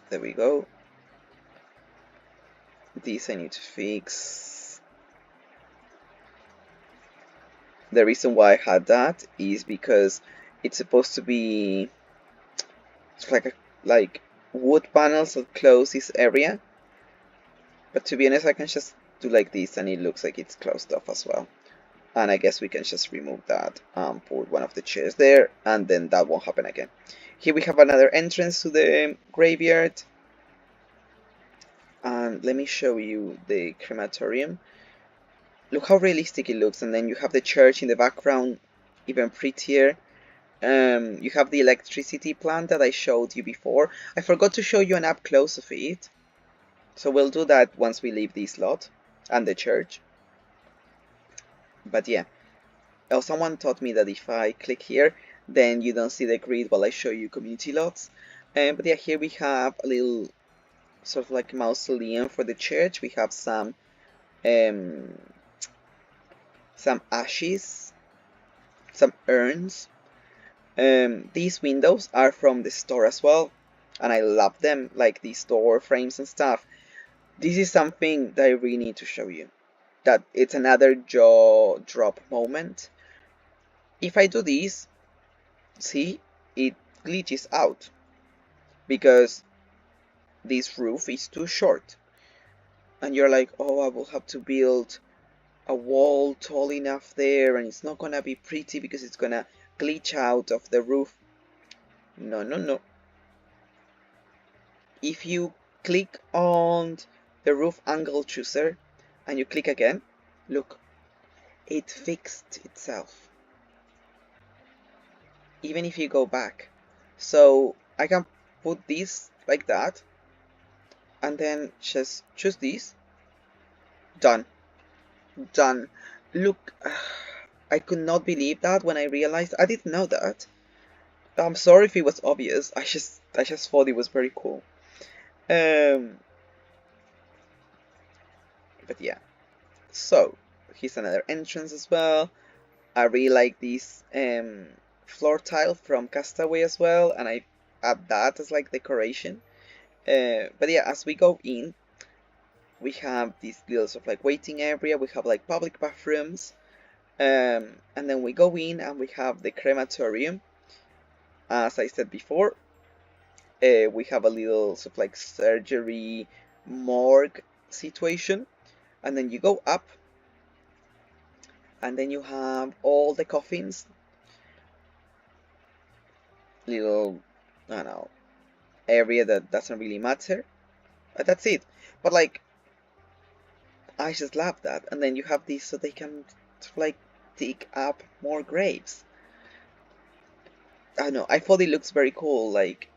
There we go. This I need to fix. The reason why I had that is because it's supposed to be like wood panels that close this area, but to be honest I can just do like this and it looks like it's closed off as well. And I guess we can just remove that and put one of the chairs there, and then that won't happen again. Here we have another entrance to the graveyard, and let me show you the crematorium. Look how realistic it looks, and then you have the church in the background, even prettier. You have the electricity plant that I showed you before. I forgot to show you an up close of it, so we'll do that once we leave this lot and the church. But yeah, oh, someone taught me that if I click here, then you don't see the grid while I show you community lots. But yeah, here we have a little sort of like mausoleum for the church. We have some ashes, some urns. These windows are from the store as well, and I love them, like these door frames and stuff. This is something that I really need to show you. That it's another jaw drop moment. If I do this, see, it glitches out because this roof is too short. And you're like, oh, I will have to build a wall tall enough there, and it's not gonna be pretty because it's gonna glitch out of the roof. No, no, no. If you click on the roof angle chooser and you click again, look, it fixed itself. Even if you go back. So I can put this like that and then just choose this. Done. Done. Look, I could not believe that when I realized. I didn't know that. I'm sorry if it was obvious. I just thought it was very cool. But yeah. So here's another entrance as well. I really like this floor tile from Castaway as well, and I add that as like decoration. But yeah, as we go in, we have this little sort of like waiting area. We have like public bathrooms, and then we go in and we have the crematorium. As I said before, we have a little sort of like surgery morgue situation, and then you go up, and then you have all the coffins, little, I don't know, area that doesn't really matter, but that's it. But like, I just love that. And then you have this so they can like dig up more graves. I don't know, I thought it looks very cool, like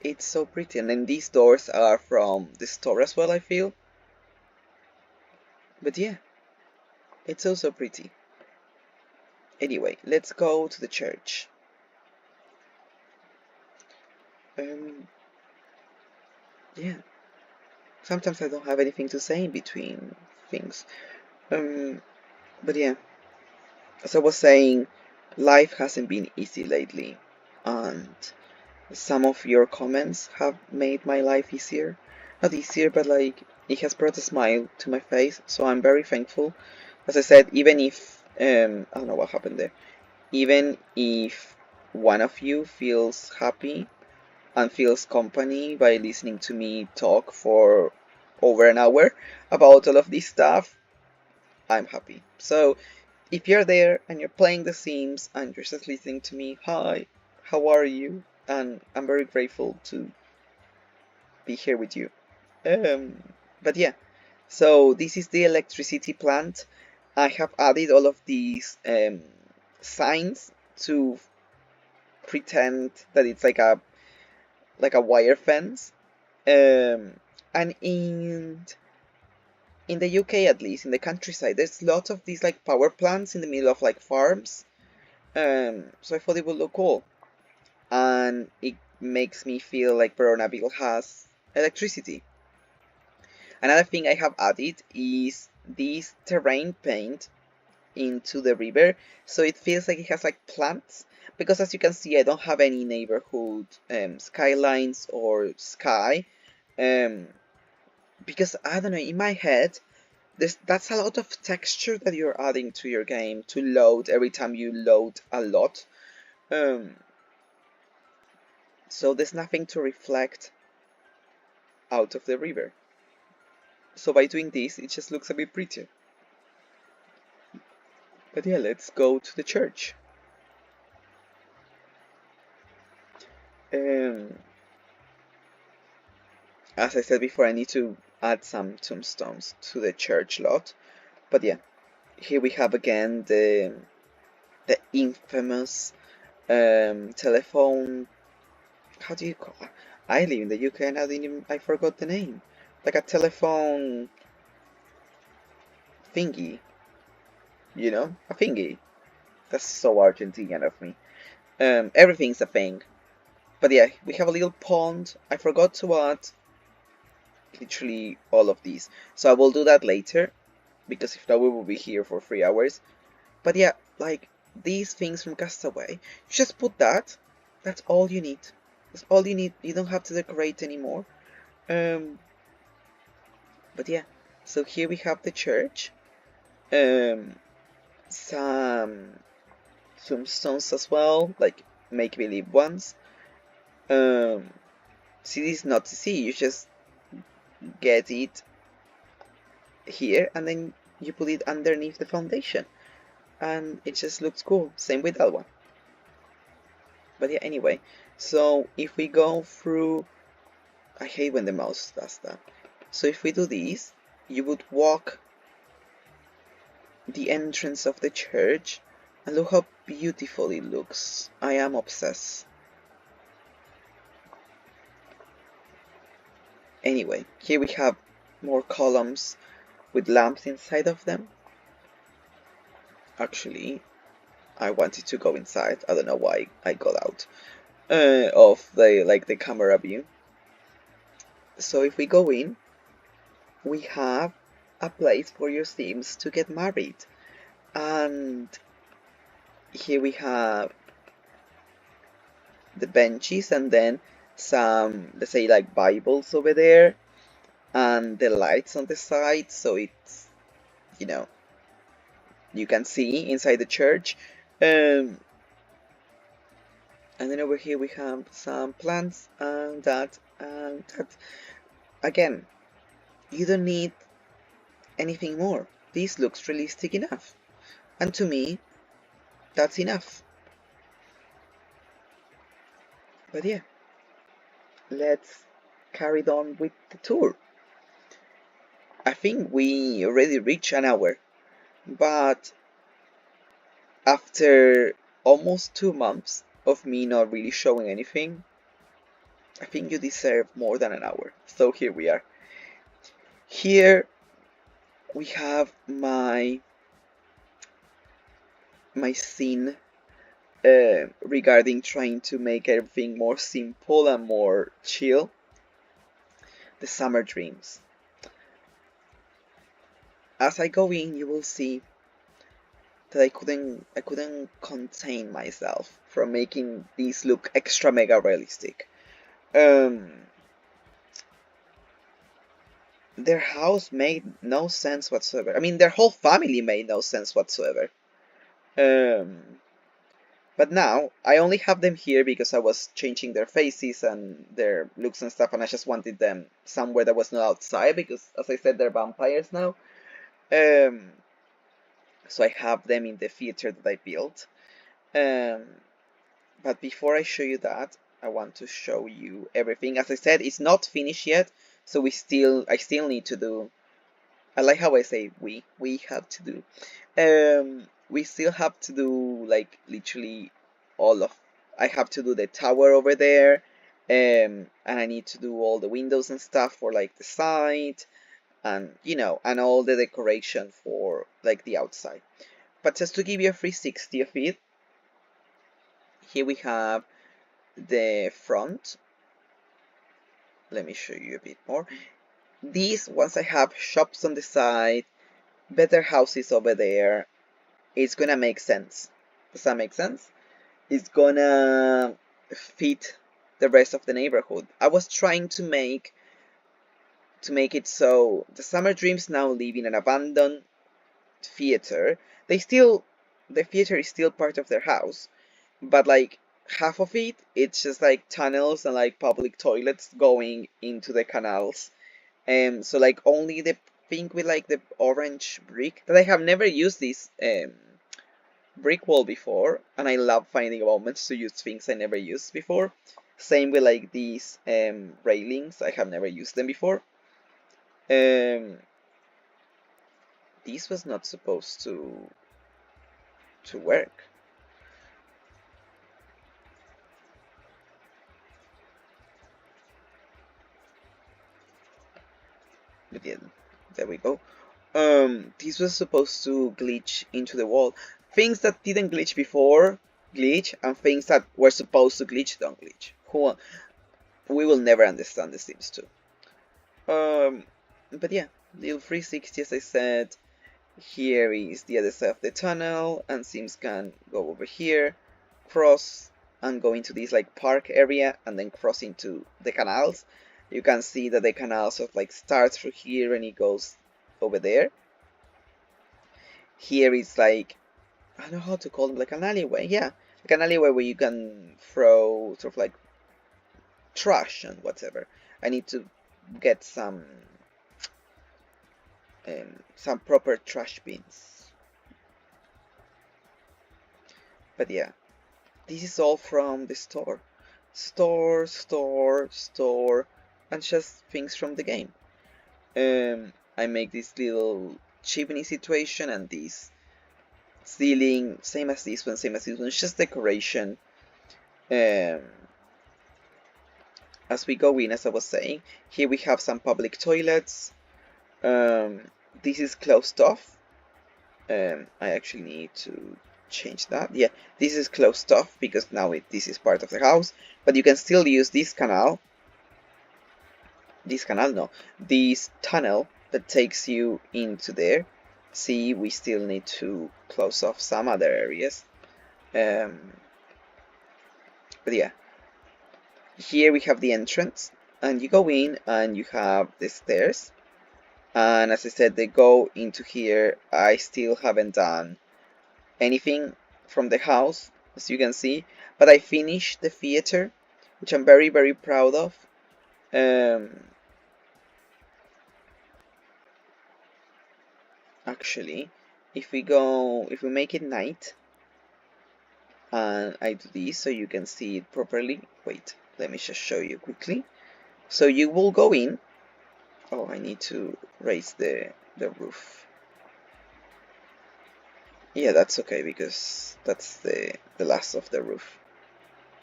it's so pretty. And then these doors are from the store as well, I feel. But yeah, it's also pretty. Anyway, let's go to the church. Yeah, sometimes I don't have anything to say in between things. But yeah, as I was saying, life hasn't been easy lately, and some of your comments have made my life easier. Not easier, but like it has brought a smile to my face, so I'm very thankful. As I said, even if I don't know what happened there, even if one of you feels happy and feels company by listening to me talk for over an hour about all of this stuff, I'm happy. So if you're there and you're playing The Sims and you're just listening to me, hi, how are you? And I'm very grateful to be here with you. But yeah, so this is the electricity plant. I have added all of these signs to pretend that it's like a wire fence. And in the UK, at least in the countryside, there's lots of these like power plants in the middle of like farms. So I thought it would look cool, and it makes me feel like Veronaville has electricity. Another thing I have added is this terrain paint into the river, so it feels like it has like plants, because as you can see I don't have any neighborhood skylines or sky, because I don't know, in my head that's a lot of texture that you're adding to your game to load every time you load a lot. So there's nothing to reflect out of the river. So by doing this, it just looks a bit prettier. But yeah, let's go to the church. Um, as I said before, I need to add some tombstones to the church lot. But yeah, here we have again the infamous telephone. How do you call it? I live in the UK and I forgot the name. Like a telephone thingy, you know, a thingy. That's so Argentinian of me. Everything's a thing. But yeah, we have a little pond. I forgot to add literally all of these. So I will do that later, because if not we will be here for 3 hours. But yeah, like these things from Castaway, you just put that. That's all you need. That's all you need. You don't have to decorate anymore. But yeah, so here we have the church. Some stones as well, like make-believe ones. See, this is not to see. You just get it here and then you put it underneath the foundation and it just looks cool. Same with that one. But yeah, anyway, so if we go through, I hate when the mouse does that. So if we do this, you would walk the entrance of the church and look how beautiful it looks. I am obsessed. Anyway, here we have more columns with lamps inside of them. Actually, I wanted to go inside. I don't know why I got out of the camera view. So if we go in, we have a place for your Sims to get married, and here we have the benches and then some, let's say, like Bibles over there, and the lights on the side, so it's, you know, you can see inside the church. And then over here we have some plants and that. Again, you don't need anything more. This looks realistic enough, and to me that's enough. But yeah, let's carry on with the tour. I think we already reached an hour, but after almost 2 months of me not really showing anything, I think you deserve more than an hour. So here we are. Here we have my scene regarding trying to make everything more simple and more chill. The summer dreams. As I go in, you will see that I couldn't contain myself from making these look extra mega realistic. Their house made no sense whatsoever. I mean, their whole family made no sense whatsoever. But now I only have them here because I was changing their faces and their looks and stuff, and I just wanted them somewhere that was not outside because, as I said, they're vampires now. So I have them in the theater that I built. But before I show you that, I want to show you everything. As I said, it's not finished yet, so I still need to do. I like how I say we have to do. We still have to do like literally all of. I have to do the tower over there, and I need to do all the windows and stuff for like the side, and you know, and all the decoration for like the outside. But just to give you a 360 of it, here we have the front. Let me show you a bit more. These, once I have shops on the side, better houses over there, it's gonna make sense. Does that make sense? is gonna fit the rest of the neighborhood. I was trying to make it so the Summerdreams now live in an abandoned theater. The theater is still part of their house, but like half of it, it's just like tunnels and like public toilets going into the canals. So like only the pink with like the orange brick that I have never used this brick wall before, and I love finding moments to use things I never used before. Same with like these railings, I have never used them before. Um, this was not supposed to work. But yeah, there we go. This was supposed to glitch into the wall. Things that didn't glitch before glitch, and things that were supposed to glitch don't glitch. We will never understand the Sims 2. But yeah, little 360 as I said. Here is the other side of the tunnel, and Sims can go over here, cross, and go into this like park area, and then cross into the canals. You can see that the canal sort of like starts through here and it goes over there. Here is like, I don't know how to call it, like an alleyway, yeah. Like an alleyway where you can throw sort of like trash and whatever. I need to get some proper trash bins. But yeah, this is all from the store. Store, store, store, and just things from the game. I make this little chimney situation and this ceiling, same as this one, it's just decoration. As we go in, as I was saying, here we have some public toilets. This is closed off. I actually need to change that. Yeah, this is closed off because now this is part of the house, but you can still use this canal. This tunnel that takes you into there. See, we still need to close off some other areas. But yeah, here we have the entrance, and you go in and you have the stairs. And as I said, they go into here. I still haven't done anything from the house, as you can see, but I finished the theater, which I'm very, very proud of. Actually, if we make it night, and I do this so you can see it properly. Wait, let me just show you quickly. So you will go in. Oh, I need to raise the roof. Yeah, that's okay because that's the last of the roof.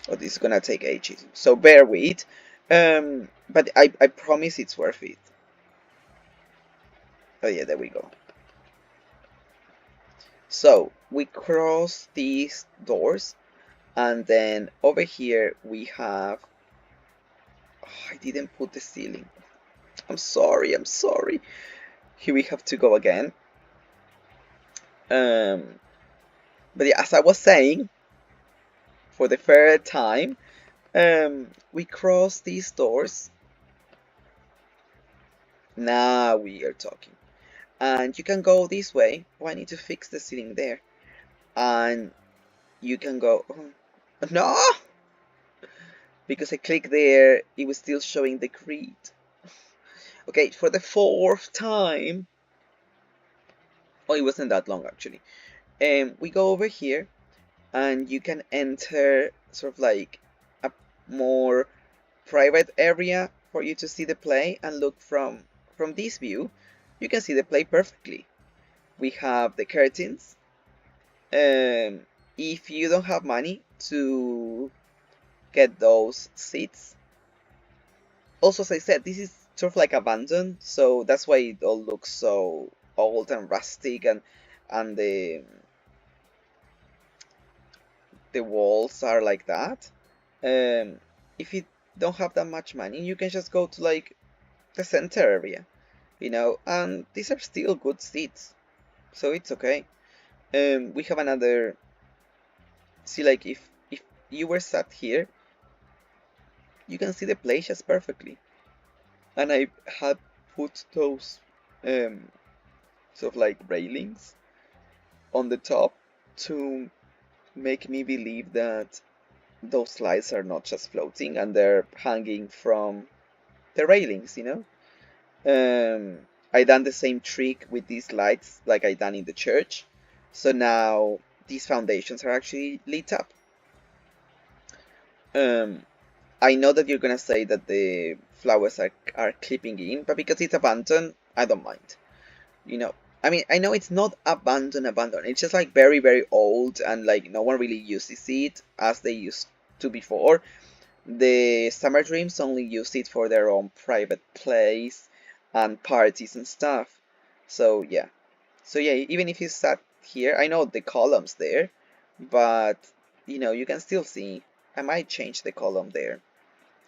Oh, this is gonna take ages, so bear with. But I promise it's worth it. Oh yeah, there we go. So we cross these doors, and then over here we have. Oh, I didn't put the ceiling. I'm sorry. Here we have to go again. But yeah, as I was saying, for the third time, we cross these doors. Now we are talking. And you can go this way. Oh, I need to fix the ceiling there. And you can go. Oh, no! Because I clicked there, it was still showing the grid. Okay, for the fourth time. Oh, it wasn't that long actually. We go over here, and you can enter sort of like a more private area for you to see the play and look from this view. You can see the play perfectly. We have the curtains. If you don't have money to get those seats, also as I said, this is sort of like abandoned, so that's why it all looks so old and rustic, and the walls are like that. If you don't have that much money, you can just go to like the center area, and these are still good seats, so it's okay. We have another. See, like if you were sat here, you can see the places perfectly. And I had put those sort of like railings on the top to make me believe that those lights are not just floating and they're hanging from the railings, you know? I done the same trick with these lights like I done in the church. So now these foundations are actually lit up. Um, I know that you're gonna say that the flowers are clipping in, but because it's abandoned, I don't mind. You know, I mean, I know it's not abandoned. It's just like very, very old and like no one really uses it as they used to before. The Summerdreams only use it for their own private place and parties and stuff. So yeah. So yeah, even if you sat here, I know the columns there, but you know, you can still see. I might change the column there.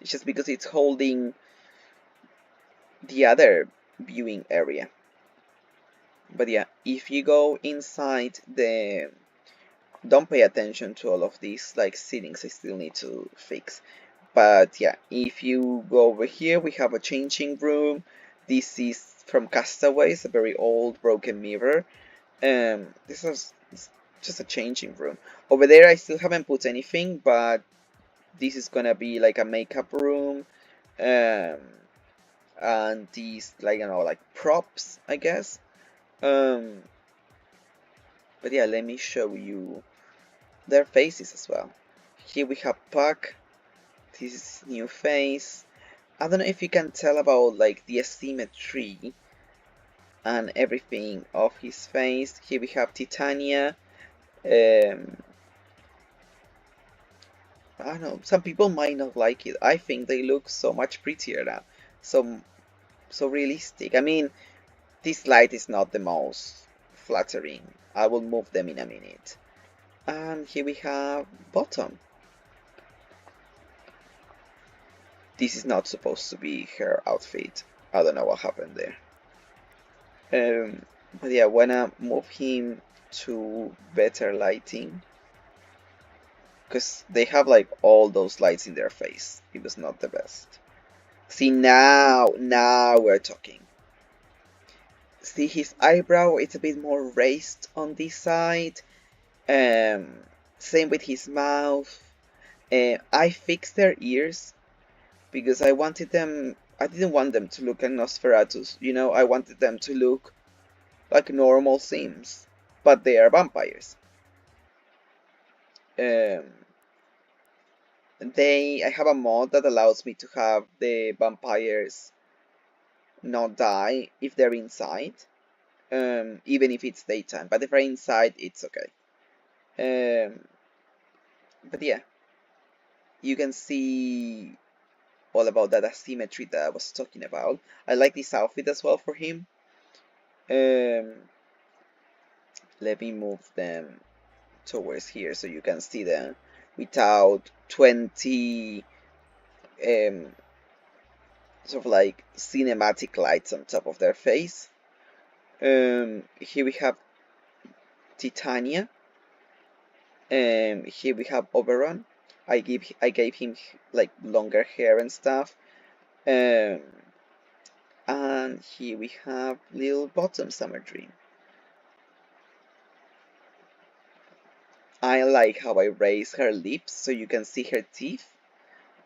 It's just because it's holding the other viewing area. But yeah, if you go inside the, don't pay attention to all of these like settings I still need to fix. But yeah, if you go over here, we have a changing room. This is from Castaways, a very old broken mirror. This is just a changing room. Over there, I still haven't put anything, but this is gonna be like a makeup room. Um, and these like you know like props, I guess. Um, but yeah, let me show you their faces as well. Here we have Puck. This is new face. I don't know if you can tell about like the asymmetry and everything of his face. Here we have Titania. Um, I don't know. Some people might not like it. I think they look so much prettier now. So realistic. I mean, this light is not the most flattering. I will move them in a minute. And here we have Bottom. This is not supposed to be her outfit. I don't know what happened there. But yeah, I wanna move him to better lighting because they have like all those lights in their face. It was not the best. See now we're talking. See his eyebrow, it's a bit more raised on this side. Same with his mouth. I fixed their ears because I wanted them. I didn't want them to look like Nosferatus. You know, I wanted them to look like normal Sims, but they are vampires. Um, I have a mod that allows me to have the vampires not die if they're inside, even if it's daytime. But if they're inside, it's okay. But yeah, you can see all about that asymmetry that I was talking about. I like this outfit as well for him. Um, Let me move them towards here so you can see them without 20 sort of like cinematic lights on top of their face. Here we have Titania. Here we have Oberon. I gave him like longer hair and stuff. Um, and here we have Little Bottom Summerdream. I like how I raise her lips so you can see her teeth.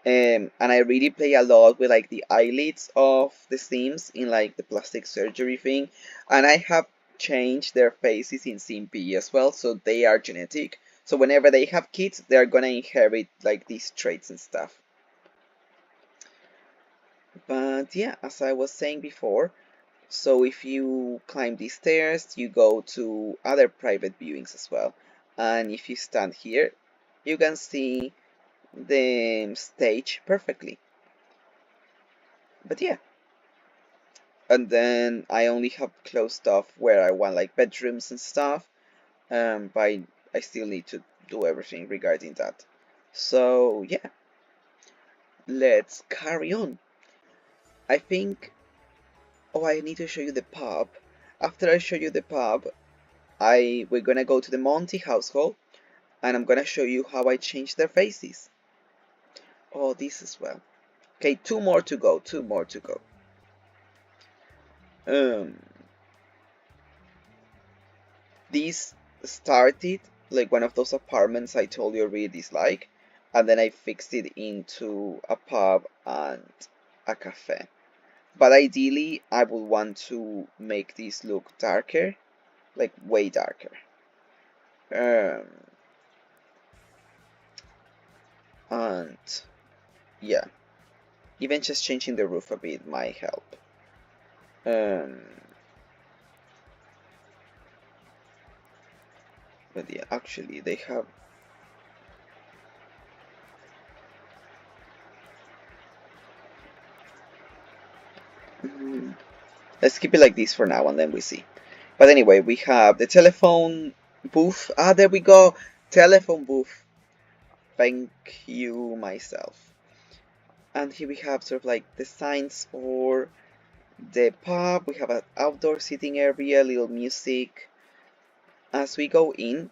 And I really play a lot with like the eyelids of the Sims in like the plastic surgery thing. And I have changed their faces in Simpe as well, so they are genetic. So whenever they have kids, they're gonna inherit like these traits and stuff. But yeah, as I was saying before, so if you climb these stairs, you go to other private viewings as well. And if you stand here, you can see the stage perfectly. But yeah. And then I only have closed off where I want like bedrooms and stuff. But I still need to do everything regarding that. So yeah, let's carry on. I think, oh, I need to show you the pub. After I show you the pub, we're gonna go to the Monty household and I'm gonna show you how I change their faces. Oh, this as well. Okay, two more to go, two more to go. This started like one of those apartments I told you I really dislike, and then I fixed it into a pub and a cafe. But ideally, I would want to make this look darker, like way darker. Um, and yeah, even just changing the roof a bit might help. Um, but yeah, actually, they have. Let's keep it like this for now, and then we see. But anyway, we have the telephone booth. Ah, there we go. Telephone booth. Thank you, myself. And here we have sort of like the signs for the pub. We have an outdoor seating area, little music. As we go in,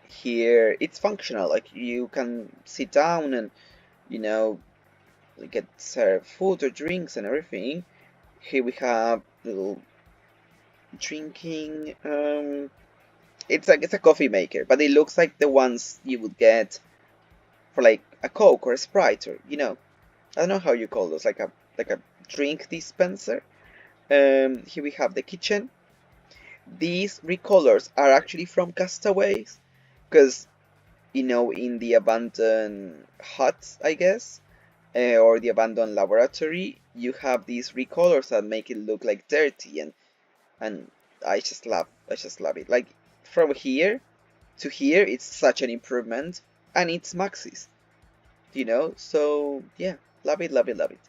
here it's functional. Like you can sit down and, you know, get served food or drinks and everything. Here we have little drinking. It's a coffee maker, but it looks like the ones you would get for like a Coke or a Sprite, or I don't know how you call those, like a drink dispenser. Here we have the kitchen. These recolors are actually from Castaways, because in the abandoned hut, I guess, or the abandoned laboratory, you have these recolors that make it look like dirty, and I just love it. Like from here to here, it's such an improvement, and it's Maxis, So yeah, love it, love it, love it.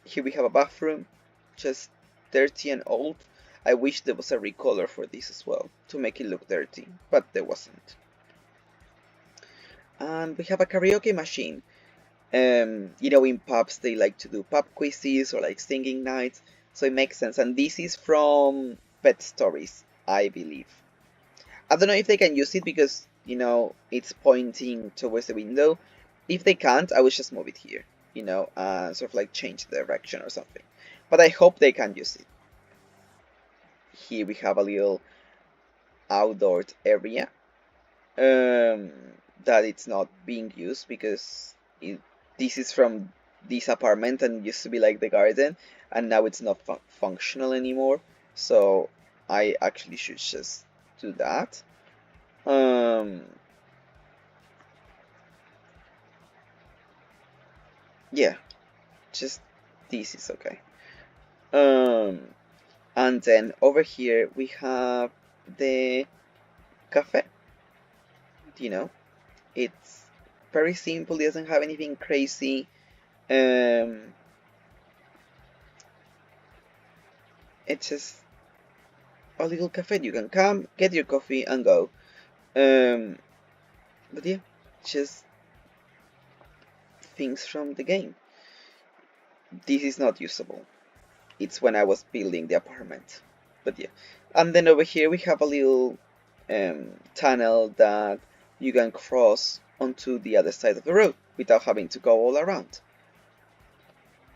Here we have a bathroom, just dirty and old. I wish there was a recolor for this as well to make it look dirty, but there wasn't. And we have a karaoke machine. In pubs they like to do pub quizzes or like singing nights, so it makes sense. And this is from Pet Stories, I believe. I don't know if they can use it because it's pointing towards the window. If they can't, I would just move it here, sort of like change the direction or something. But I hope they can use it. Here we have a little outdoor area that it's not being used because this is from this apartment and used to be like the garden, and now it's not functional anymore. So I actually should just do that. Yeah, just this is okay. And then over here we have the cafe. It's very simple. It doesn't have anything crazy. It's just a little cafe. You can come, get your coffee, and go. But yeah, just things from the game. This is not usable. It's when I was building the apartment. But yeah. And then over here we have a little tunnel that you can cross onto the other side of the road without having to go all around.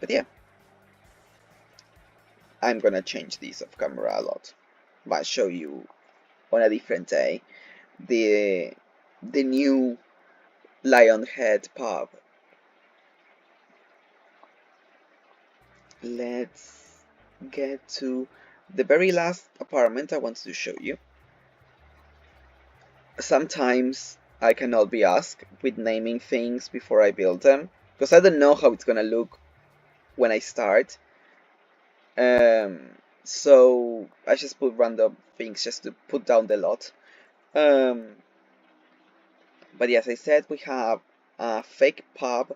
But yeah, I'm gonna change this off camera a lot. I'll show you on a different day the new Lionhead pub. Let's get to the very last apartment I want to show you. Sometimes I cannot be asked with naming things before I build them, because I don't know how it's gonna look when I start. So I just put random things just to put down the lot. But yeah, as I said, we have a fake pub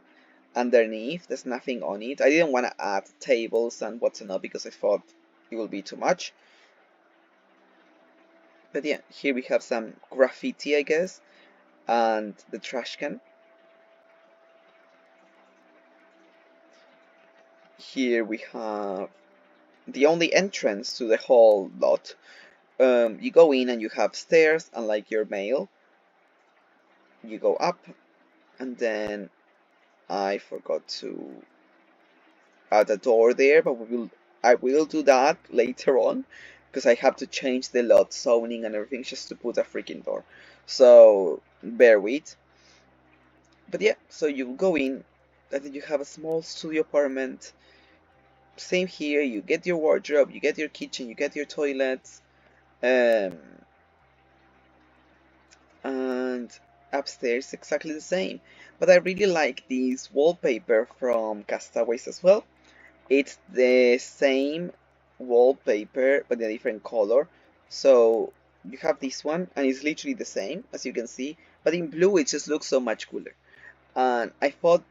underneath. There's nothing on it. I didn't want to add tables and whatnot because I thought it would be too much. But yeah, here we have some graffiti, I guess, and the trash can. Here we have the only entrance to the whole lot. you go in and you have stairs, and like your mail, you go up, and then I forgot to add a door there, but I will do that later on because I have to change the lot zoning and everything just to put a freaking door. So bear with. But yeah, so you go in, and then you have a small studio apartment. Same here, you get your wardrobe, you get your kitchen, you get your toilets, um, and upstairs exactly the same. But I really like this wallpaper from Castaways as well. It's the same wallpaper but a different color. So you have this one and it's literally the same as you can see, but in blue it just looks so much cooler. And I thought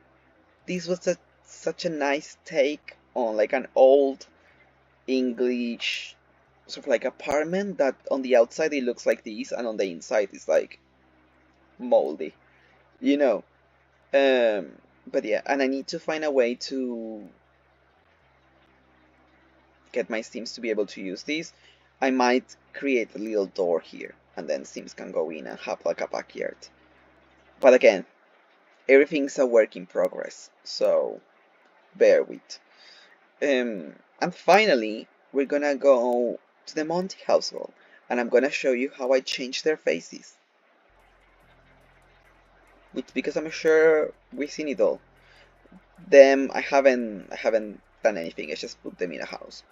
this was such a nice take on like an old English sort of like apartment that on the outside it looks like this and on the inside it's like moldy, you know. But yeah, and I need to find a way to get my Sims to be able to use these. I might create a little door here and then Sims can go in and have like a backyard. But again, everything's a work in progress, so bear with. And finally, we're gonna go to the Monty household and I'm gonna show you how I changed their faces. Which because I'm sure we've seen it all. Them I haven't done anything, I just put them in a house.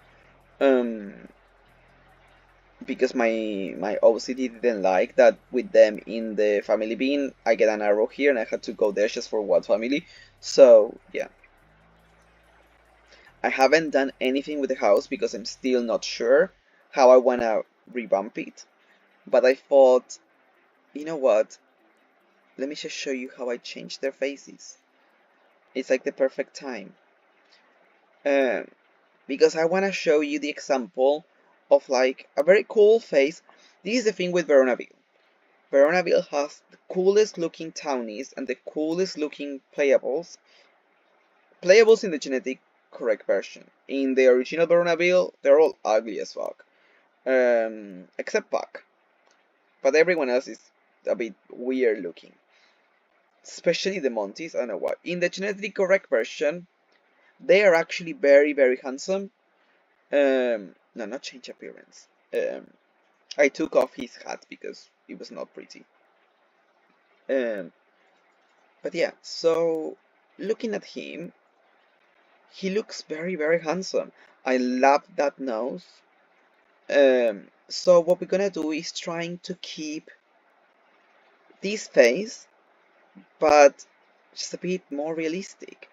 Um because my OCD didn't like that with them in the family bean. I get an arrow here and I had to go there just for one family. So yeah, I haven't done anything with the house because I'm still not sure how I wanna revamp it. But I thought, you know what? Let me just show you how I changed their faces. It's like the perfect time. Um, because I wanna show you the example of like a very cool face. This is the thing with Veronaville. Veronaville has the coolest looking townies and the coolest looking playables. Playables in the genetic correct version. In the original Veronaville, they're all ugly as fuck. Except Puck. But everyone else is a bit weird looking. Especially the Montys, I don't know why. In the genetically correct version, they are actually very, very handsome. No, not change appearance. I took off his hat because it was not pretty. Um, but yeah, so looking at him, he looks very, very handsome. I love that nose. So what we're gonna do is trying to keep this face, but just a bit more realistic.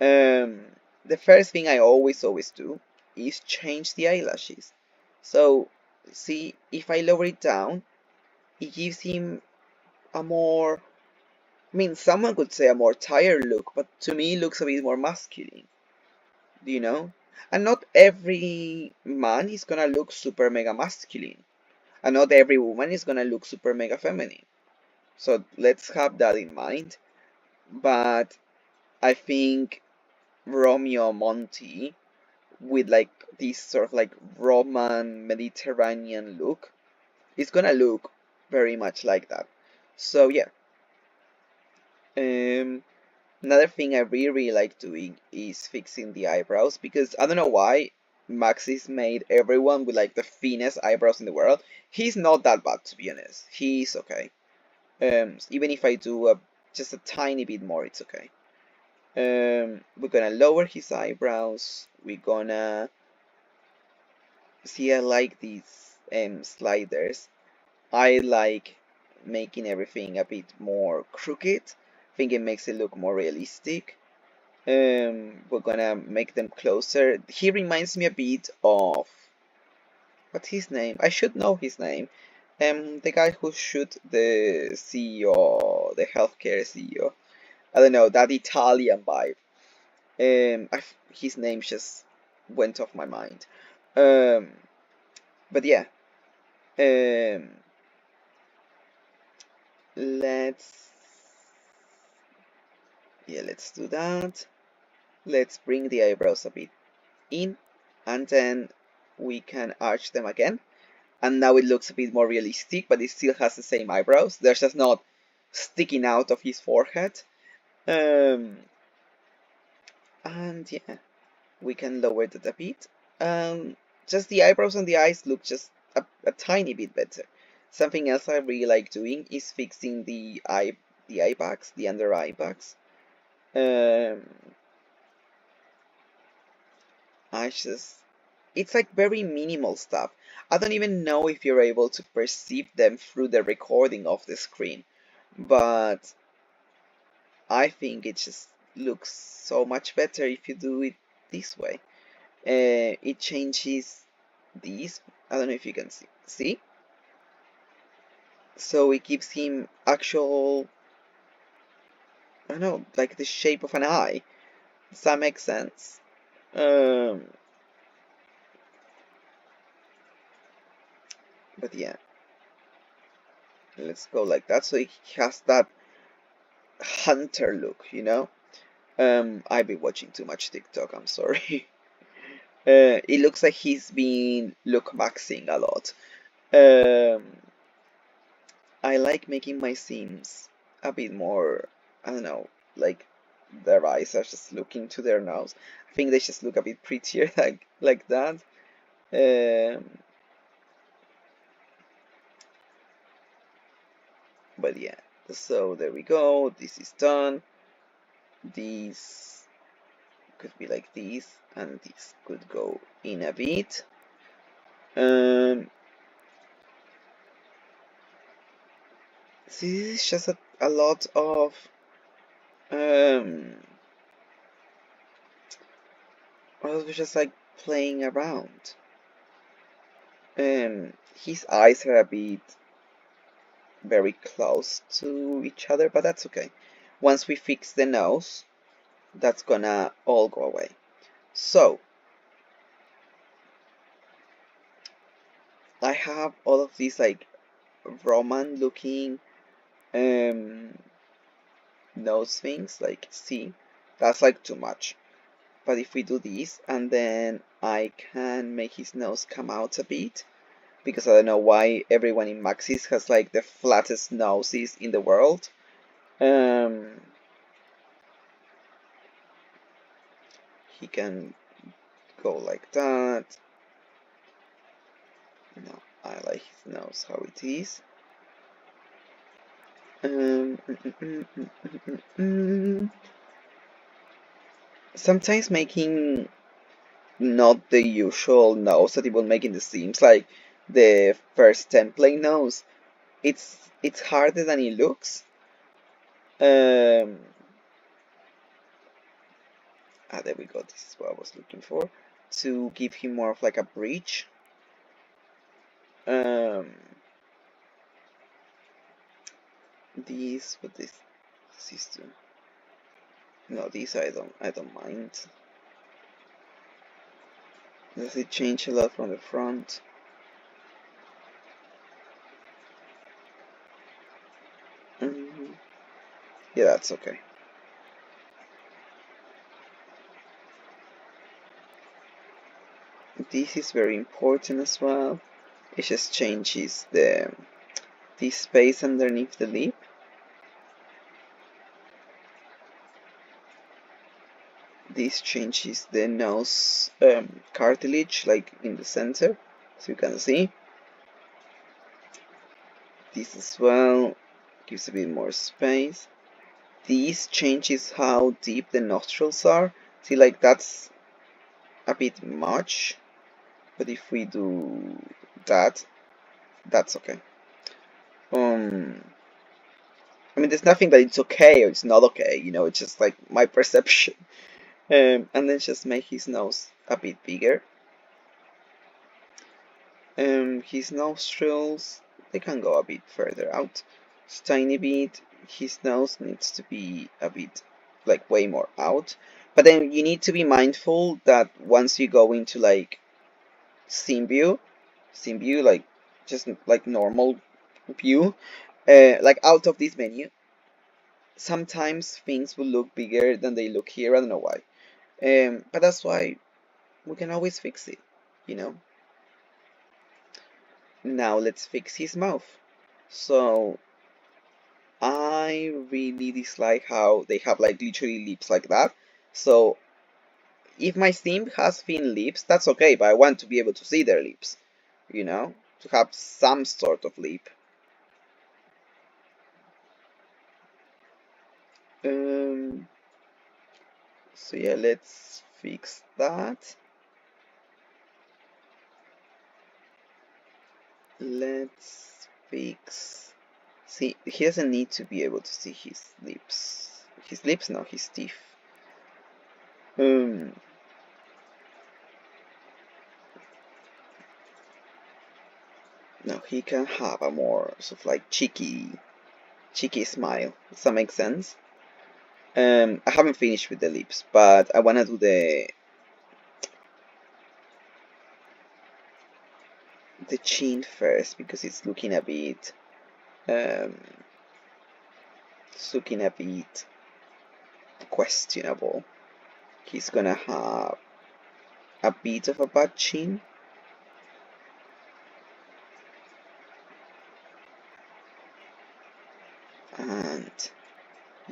Um, the first thing I always do is change the eyelashes. So see, if I lower it down, it gives him a more, I mean, someone could say a more tired look, but to me it looks a bit more masculine, you know? And not every man is gonna look super mega masculine, and not every woman is gonna look super mega feminine. So let's have that in mind. But I think Romeo Monty, with like this sort of like Roman Mediterranean look, is gonna look very much like that. So yeah. Um, Another thing I really like doing is fixing the eyebrows because I don't know why Maxis made everyone with like the thinnest eyebrows in the world. He's not that bad to be honest. He's okay. Even if I do just a tiny bit more, it's okay. We're gonna lower his eyebrows. We're gonna see. I like these sliders. I like making everything a bit more crooked. I think it makes it look more realistic. We're gonna make them closer. He reminds me a bit of what's his name? I should know his name. The guy who shoot the CEO, the healthcare CEO. I don't know that Italian vibe. His name just went off my mind. Um, but yeah. Um, let's let's do that. Let's bring the eyebrows a bit in, and then we can arch them again. and now it looks a bit more realistic, but it still has the same eyebrows. They're just not sticking out of his forehead. Um, and yeah, we can lower that a bit. Just the eyebrows and the eyes look just a tiny bit better. Something else I really like doing is fixing the eye bags, the under eye bags. Um, I just it's like very minimal stuff. I don't even know if you're able to perceive them through the recording of the screen, but I think it just looks so much better if you do it this way. It changes these. I don't know if you can see. See? So it gives him actual, I don't know, like the shape of an eye. Does that make sense? Um, but yeah, let's go like that. So he has that hunter look, you know? I've been watching too much TikTok, I'm sorry. It looks like he's been look maxing a lot. Um, I like making my seams a bit more, I don't know, like their eyes are just looking to their nose. I think they just look a bit prettier like that. Um, but yeah, so there we go. This is done. These could be like these, and these could go in a bit. Um, so this is just a lot of um, I was just like playing around. His eyes are a bit very close to each other, but that's okay. Once we fix the nose, that's gonna all go away. So, I have all of these like Roman looking um, nose things, like see, that's like too much. But if we do this, and then I can make his nose come out a bit, because I don't know why everyone in Maxis has like the flattest noses in the world. Um, he can go like that. No, I like his nose how it is. Um, mm, mm, mm, mm, mm. Sometimes making not the usual nose that it will make in the Sims, like the first template nose, it's harder than it looks. Um, there we go. This is what I was looking for, to give him more of like a bridge. Um, these, what this do? No, these I don't mind. Does it change a lot from the front? Mm, yeah, that's okay. This is very important as well. It just changes the space underneath the lip. This changes the nose cartilage, like in the center, so you can see. This as well gives a bit more space. This changes how deep the nostrils are. See, like that's a bit much, but if we do that, that's okay. I mean, there's nothing that it's okay or it's not okay, you know, it's just like my perception. And then just make his nose a bit bigger. His nostrils, they can go a bit further out. Just tiny bit. His nose needs to be a bit, like way more out. But then you need to be mindful that once you go into like Simpe, like just like normal view, like out of this menu, sometimes things will look bigger than they look here. I don't know why. But that's why we can always fix it, you know. Now let's fix his mouth. So I really dislike how they have like literally lips like that. So if my Simp has thin lips, that's okay, but I want to be able to see their lips, you know, to have some sort of lip. So yeah, let's fix that. Let's fix. See, he doesn't need to be able to see his lips. His lips, no, his teeth. Um, Now he can have a more sort of like cheeky smile. Does that make sense? I haven't finished with the lips, but I wanna do the chin first because um, it's looking a bit questionable. He's gonna have a bit of a bad chin. And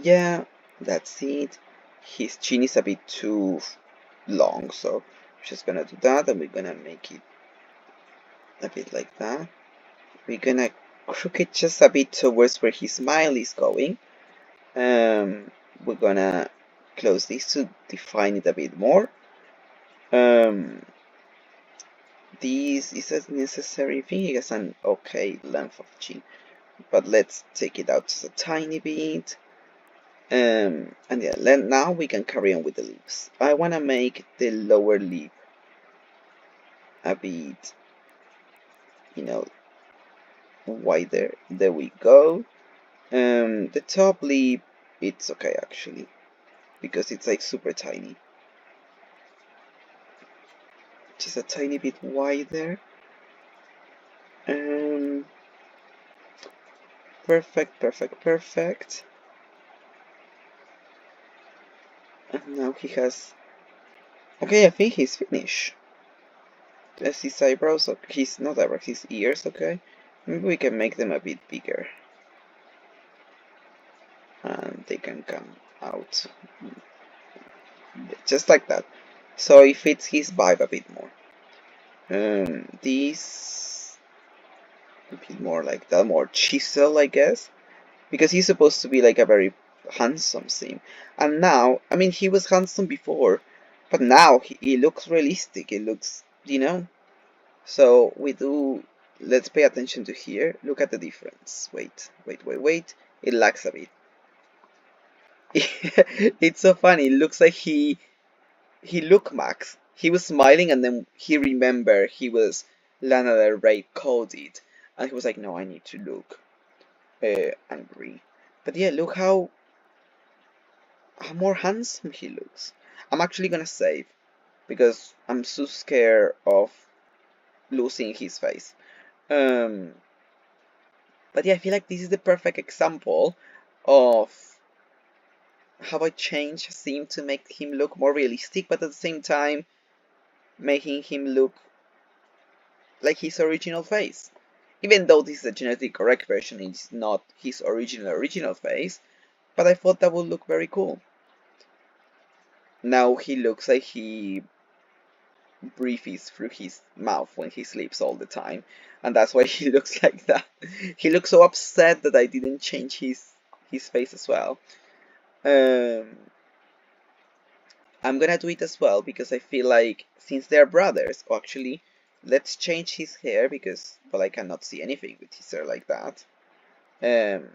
yeah, that's it. His chin is a bit too long, so we're just gonna do that, and we're gonna make it a bit like that. We're gonna crook it just a bit towards where his smile is going. We're gonna close this to define it a bit more. This is a necessary thing. It has an okay length of chin, but let's take it out just a tiny bit. And yeah, now we can carry on with the lips. I wanna make the lower lip a bit, you know, wider. There we go. The top lip, it's okay actually, because it's like super tiny. Just a tiny bit wider. Perfect, perfect, perfect. And now he has. Okay, I think he's finished. That's his eyebrows. He's not eyebrows, his ears. Okay, maybe we can make them a bit bigger, and they can come out just like that. So it fits his vibe a bit more. These a bit more like that, more chisel, I guess, because he's supposed to be like a very handsome sim. And now, I mean, he was handsome before, but now he looks realistic. It looks, you know. So we do. Let's pay attention to here. Look at the difference. Wait, wait, wait, wait. It lags a bit. It's so funny. It looks like he looked Max. He was smiling and then he remembered he was Lana Del Rey coded. And he was like, no, I need to look angry. But yeah, look how more handsome he looks. I'm actually gonna save because I'm so scared of losing his face. Um, but yeah, I feel like this is the perfect example of how I change Sim to make him look more realistic, but at the same time making him look like his original face. Even though this is a genetically correct version, it's not his original face, but I thought that would look very cool. Now he looks like he breathes through his mouth when he sleeps all the time, and that's why he looks like that. He looks so upset that I didn't change his face as well. Um, I'm gonna do it as well because I feel like since they're brothers, actually, let's change his hair because well I cannot see anything with his hair like that. Um,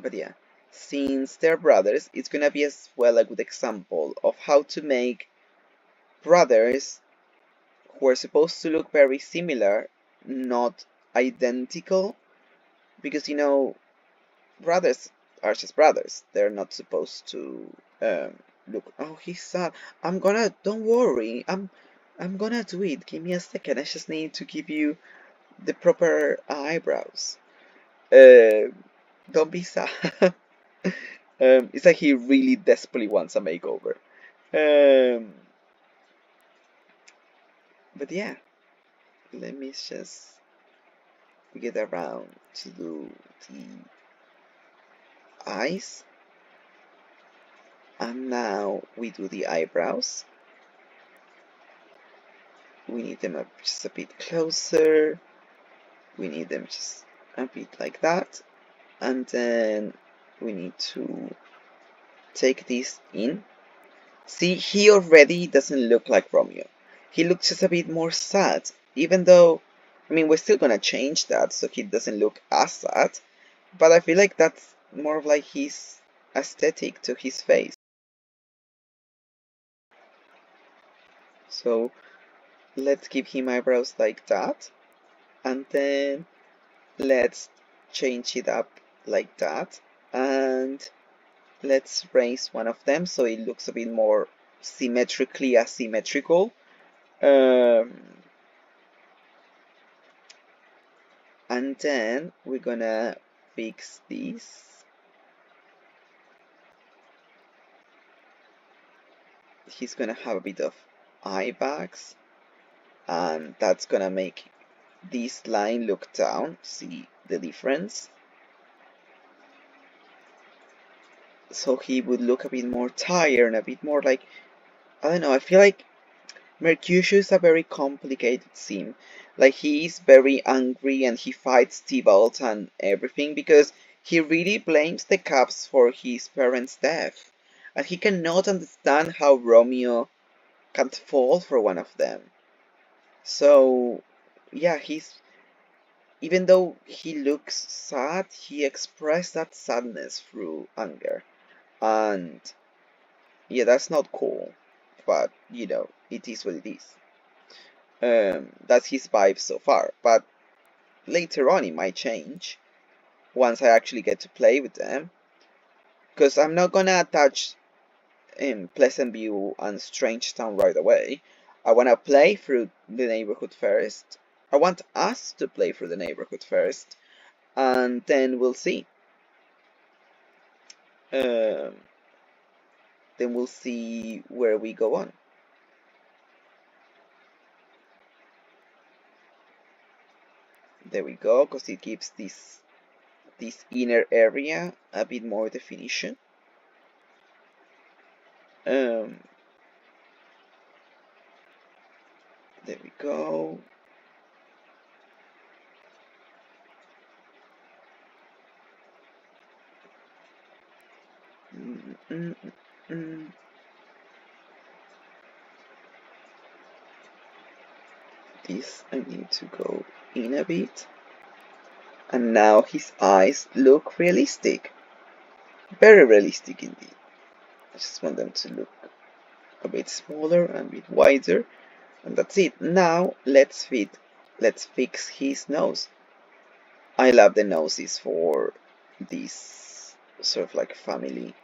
but yeah, since they're brothers, it's gonna be as well a good example of how to make brothers who are supposed to look very similar, not identical, because you know, brothers are just brothers. They're not supposed to look. Oh, he's sad. Don't worry. I'm gonna do it. Give me a second. I just need to give you the proper eyebrows. Uh, don't be sad. It's like he really desperately wants a makeover. Um, but yeah, let me just get around to do the eyes. And now we do the eyebrows. We need them just a bit closer. We need them just a bit like that. And then we need to take this in. See, he already doesn't look like Romeo. He looks just a bit more sad, even though, I mean, we're still gonna change that so he doesn't look as sad, but I feel like that's more of like his aesthetic to his face. So let's give him eyebrows like that, and then let's change it up like that, and let's raise one of them so it looks a bit more symmetrically asymmetrical. And then we're gonna fix this. He's gonna have a bit of eye bags, and that's gonna make this line look down. See the difference? So he would look a bit more tired and a bit more like, I don't know, I feel like Mercutio is a very complicated sim. Like, he is very angry and he fights Tybalt and everything because he really blames the Capps for his parents' death. And he cannot understand how Romeo can't fall for one of them. So, yeah, even though he looks sad, he expressed that sadness through anger. And, yeah, that's not cool. But, you know, it is what it is. That's his vibe so far, but later on it might change once I actually get to play with them, because I'm not gonna attach Pleasantview and Strangetown right away. I wanna play through the neighborhood first. I want us to play through the neighborhood first, and then we'll see. Um, then we'll see where we go on. There we go, because it gives this inner area a bit more definition. There we go. This I need to go in a bit. And now his eyes look realistic. Very realistic indeed. I just want them to look a bit smaller and a bit wider. And that's it. Now let's fix his nose. I love the noses for this sort of like family.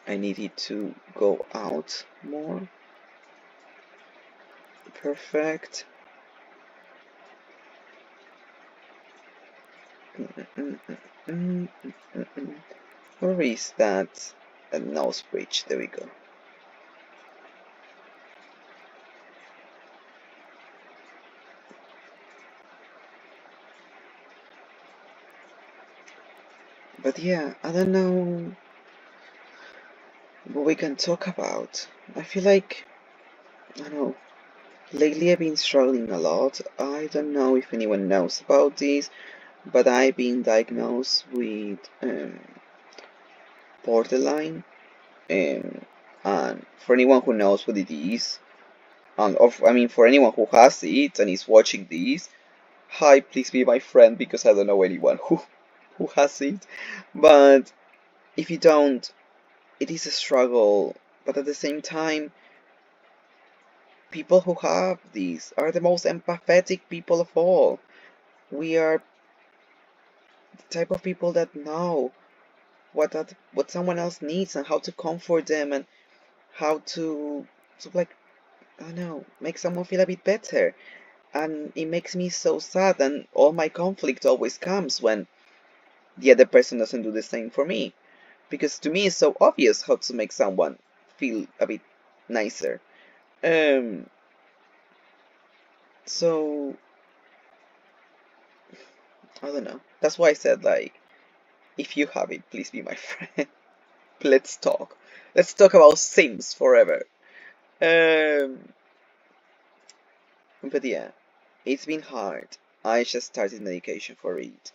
I need it to go out more. Perfect. Where is that nose bridge? There we go. But yeah, I don't know what we can talk about. I feel like, I don't know, lately I've been struggling a lot. I don't know if anyone knows about this, but I've been diagnosed with borderline. And for anyone who knows what it is, I mean, for anyone who has it and is watching this, hi, please be my friend because I don't know anyone who has it. But if you don't, it is a struggle. But at the same time, people who have these are the most empathetic people of all. We are the type of people that know what someone else needs and how to comfort them and how to like, I don't know, make someone feel a bit better. And it makes me so sad, and all my conflict always comes when the other person doesn't do the same for me. Because to me it's so obvious how to make someone feel a bit nicer. Um So I don't know. That's why I said, like, if you have it, please be my friend. Let's talk. Let's talk about Sims forever. Um, but yeah, it's been hard. I just started medication for it.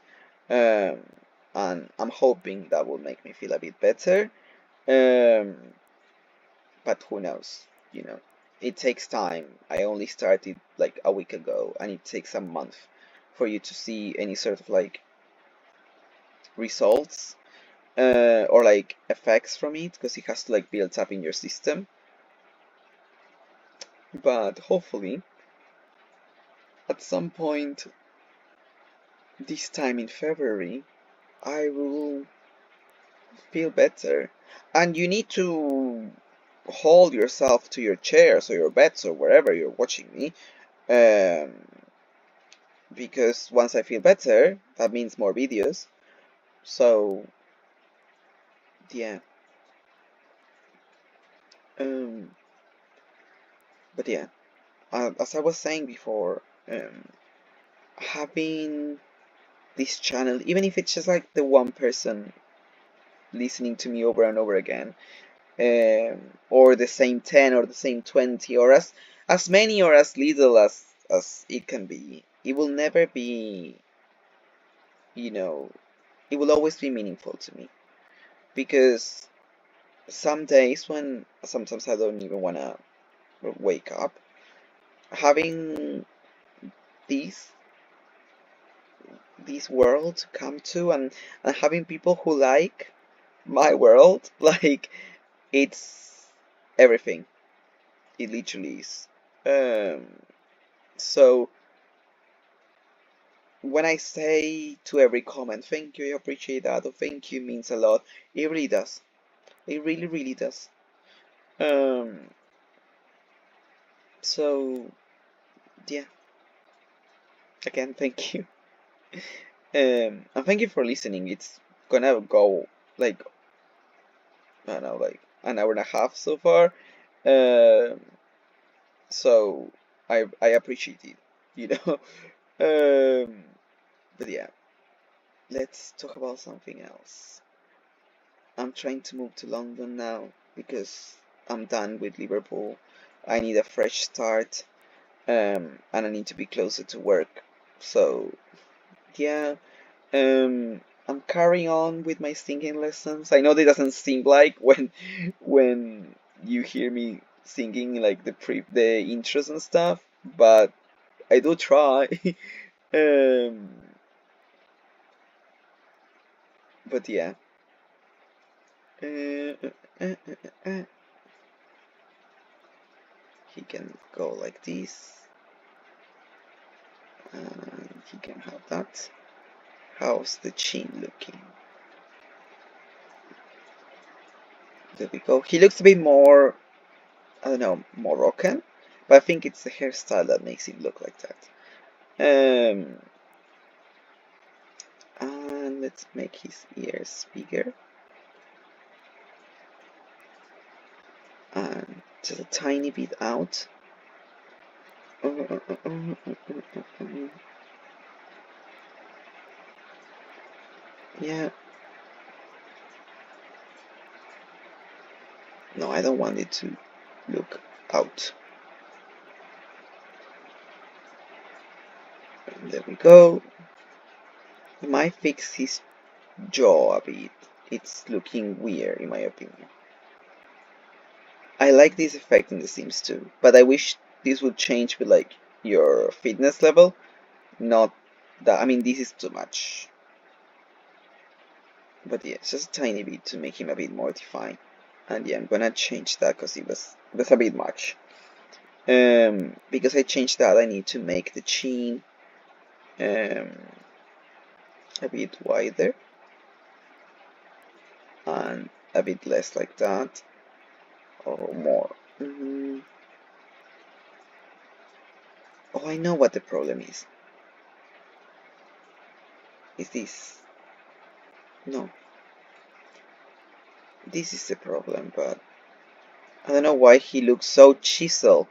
Um, and I'm hoping that will make me feel a bit better. Um, but who knows? You know, it takes time. I only started like a week ago, and it takes a month for you to see any sort of like results or like effects from it, because it has to like build up in your system. But hopefully, at some point this time in February, I will feel better. And you need to hold yourself to your chairs or your beds or wherever you're watching me, um, because once I feel better, that means more videos. So yeah, um, but yeah, as I was saying before, having this channel, even if it's just like the one person listening to me over and over again, or the same 10 or the same 20, or as many or as little as it can be, it will never be, you know, it will always be meaningful to me, because some days when sometimes I don't even want to wake up, having this this world to come to, and having people who like my world, like, it's everything. It literally is. Um, so when I say to every comment, thank you, I appreciate that, or thank you means a lot, it really does. It really, really does. Um, so yeah, again, thank you. And thank you for listening. It's gonna go like, I don't know, like an hour and a half so far. Um, so I appreciate it, you know. Um, but yeah, let's talk about something else. I'm trying to move to London now because I'm done with Liverpool. I need a fresh start, and I need to be closer to work. So yeah, I'm carrying on with my singing lessons. I know that doesn't seem like when you hear me singing like the intros and stuff, but I do try. um, but yeah. Uh, uh, uh, uh. He can go like this, and he can have that. How's the chin looking? There we go. He looks a bit more, I don't know, Moroccan, but I think it's the hairstyle that makes him look like that. And let's make his ears bigger, and just a tiny bit out. Yeah. No, I don't want it to look out. And there we go. We might fix his jaw a bit. It's looking weird in my opinion. I like this effect in The Sims too, but I wish this would change with like your fitness level. Not that, I mean, this is too much. But yeah, it's just a tiny bit to make him a bit more defined. And yeah, I'm gonna change that because it was a bit much. Because I changed that, I need to make the chin um, a bit wider and a bit less like that, or more. Oh, I know what the problem is. Is this? No, this is the problem, but I don't know why he looks so chiseled.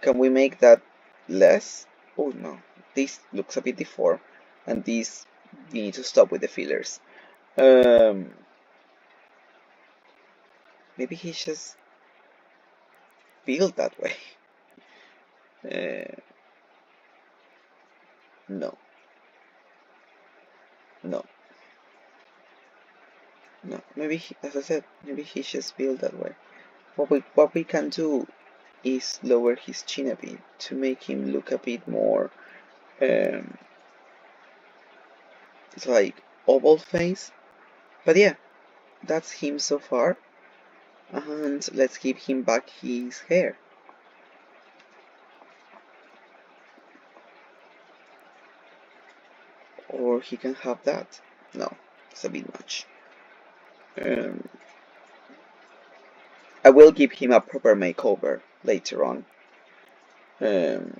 Can we make that less. Oh no, this looks a bit deformed, and this we need to stop with the fillers. Um, Maybe he's just built that way. Uh, no, no, no. Maybe, as I said, maybe he's just built that way. What we can do is lower his chin a bit to make him look a bit more. Um, it's like oval face. But yeah, that's him so far. And let's give him back his hair. Or he can have that. No, it's a bit much. Um, I will give him a proper makeover later on. Um,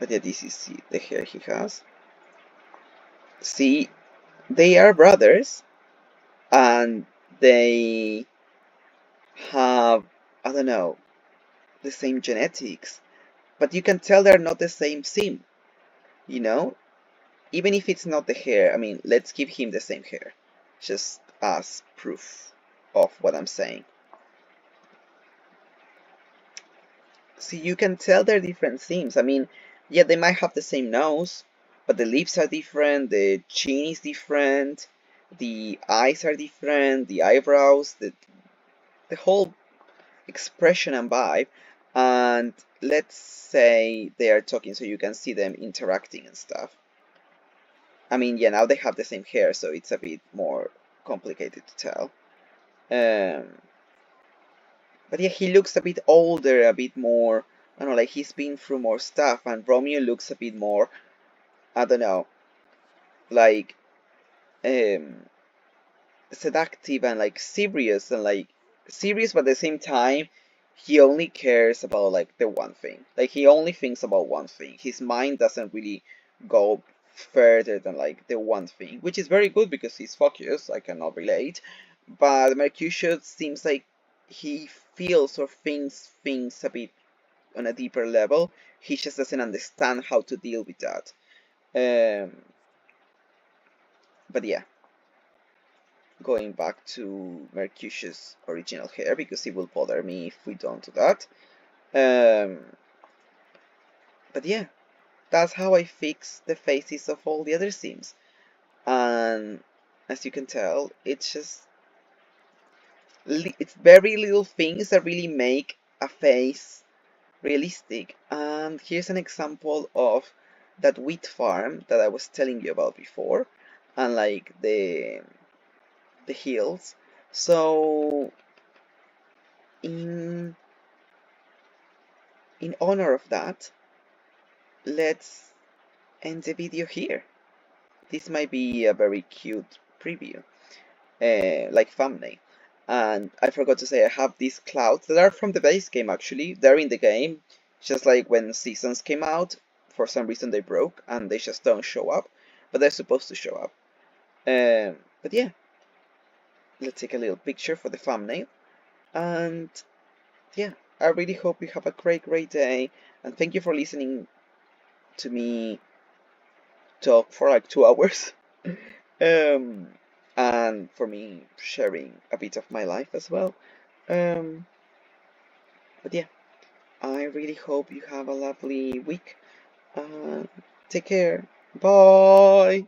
but yeah, this is the hair he has. See, they are brothers, and they have, I don't know, the same genetics, but you can tell they're not the same sim, you know? Even if it's not the hair, I mean, let's give him the same hair, just as proof of what I'm saying. See, you can tell they're different sims. I mean, yeah, they might have the same nose, but the lips are different, the chin is different, the eyes are different, the eyebrows, the whole expression and vibe. And let's say they are talking so you can see them interacting and stuff. I mean, yeah, now they have the same hair, so it's a bit more complicated to tell. Um, but yeah, he looks a bit older, a bit more, I don't know, like he's been through more stuff, and Romeo looks a bit more, I don't know, like um, seductive and like serious, but at the same time, he only cares about like the one thing. Like he only thinks about one thing. His mind doesn't really go further than like the one thing, which is very good because he's focused. I cannot relate, but Mercutio seems like he feels or thinks things a bit on a deeper level. He just doesn't understand how to deal with that. Um, but yeah, going back to Mercutio's original hair because it will bother me if we don't do that. Um, but yeah, that's how I fix the faces of all the other sims. And as you can tell, it's very little things that really make a face realistic. And here's an example of that wheat farm that I was telling you about before, and like the hills. So in honor of that, let's end the video here. This might be a very cute preview, like thumbnail. And I forgot to say I have these clouds that are from the base game actually. They're in the game, just like when seasons came out. For some reason they broke and they just don't show up, but they're supposed to show up. But yeah, let's take a little picture for the thumbnail. And yeah, I really hope you have a great day. And thank you for listening to me talk for like 2 hours. um, and for me sharing a bit of my life as well. Um, but yeah, I really hope you have a lovely week. Uh, Take care. Bye.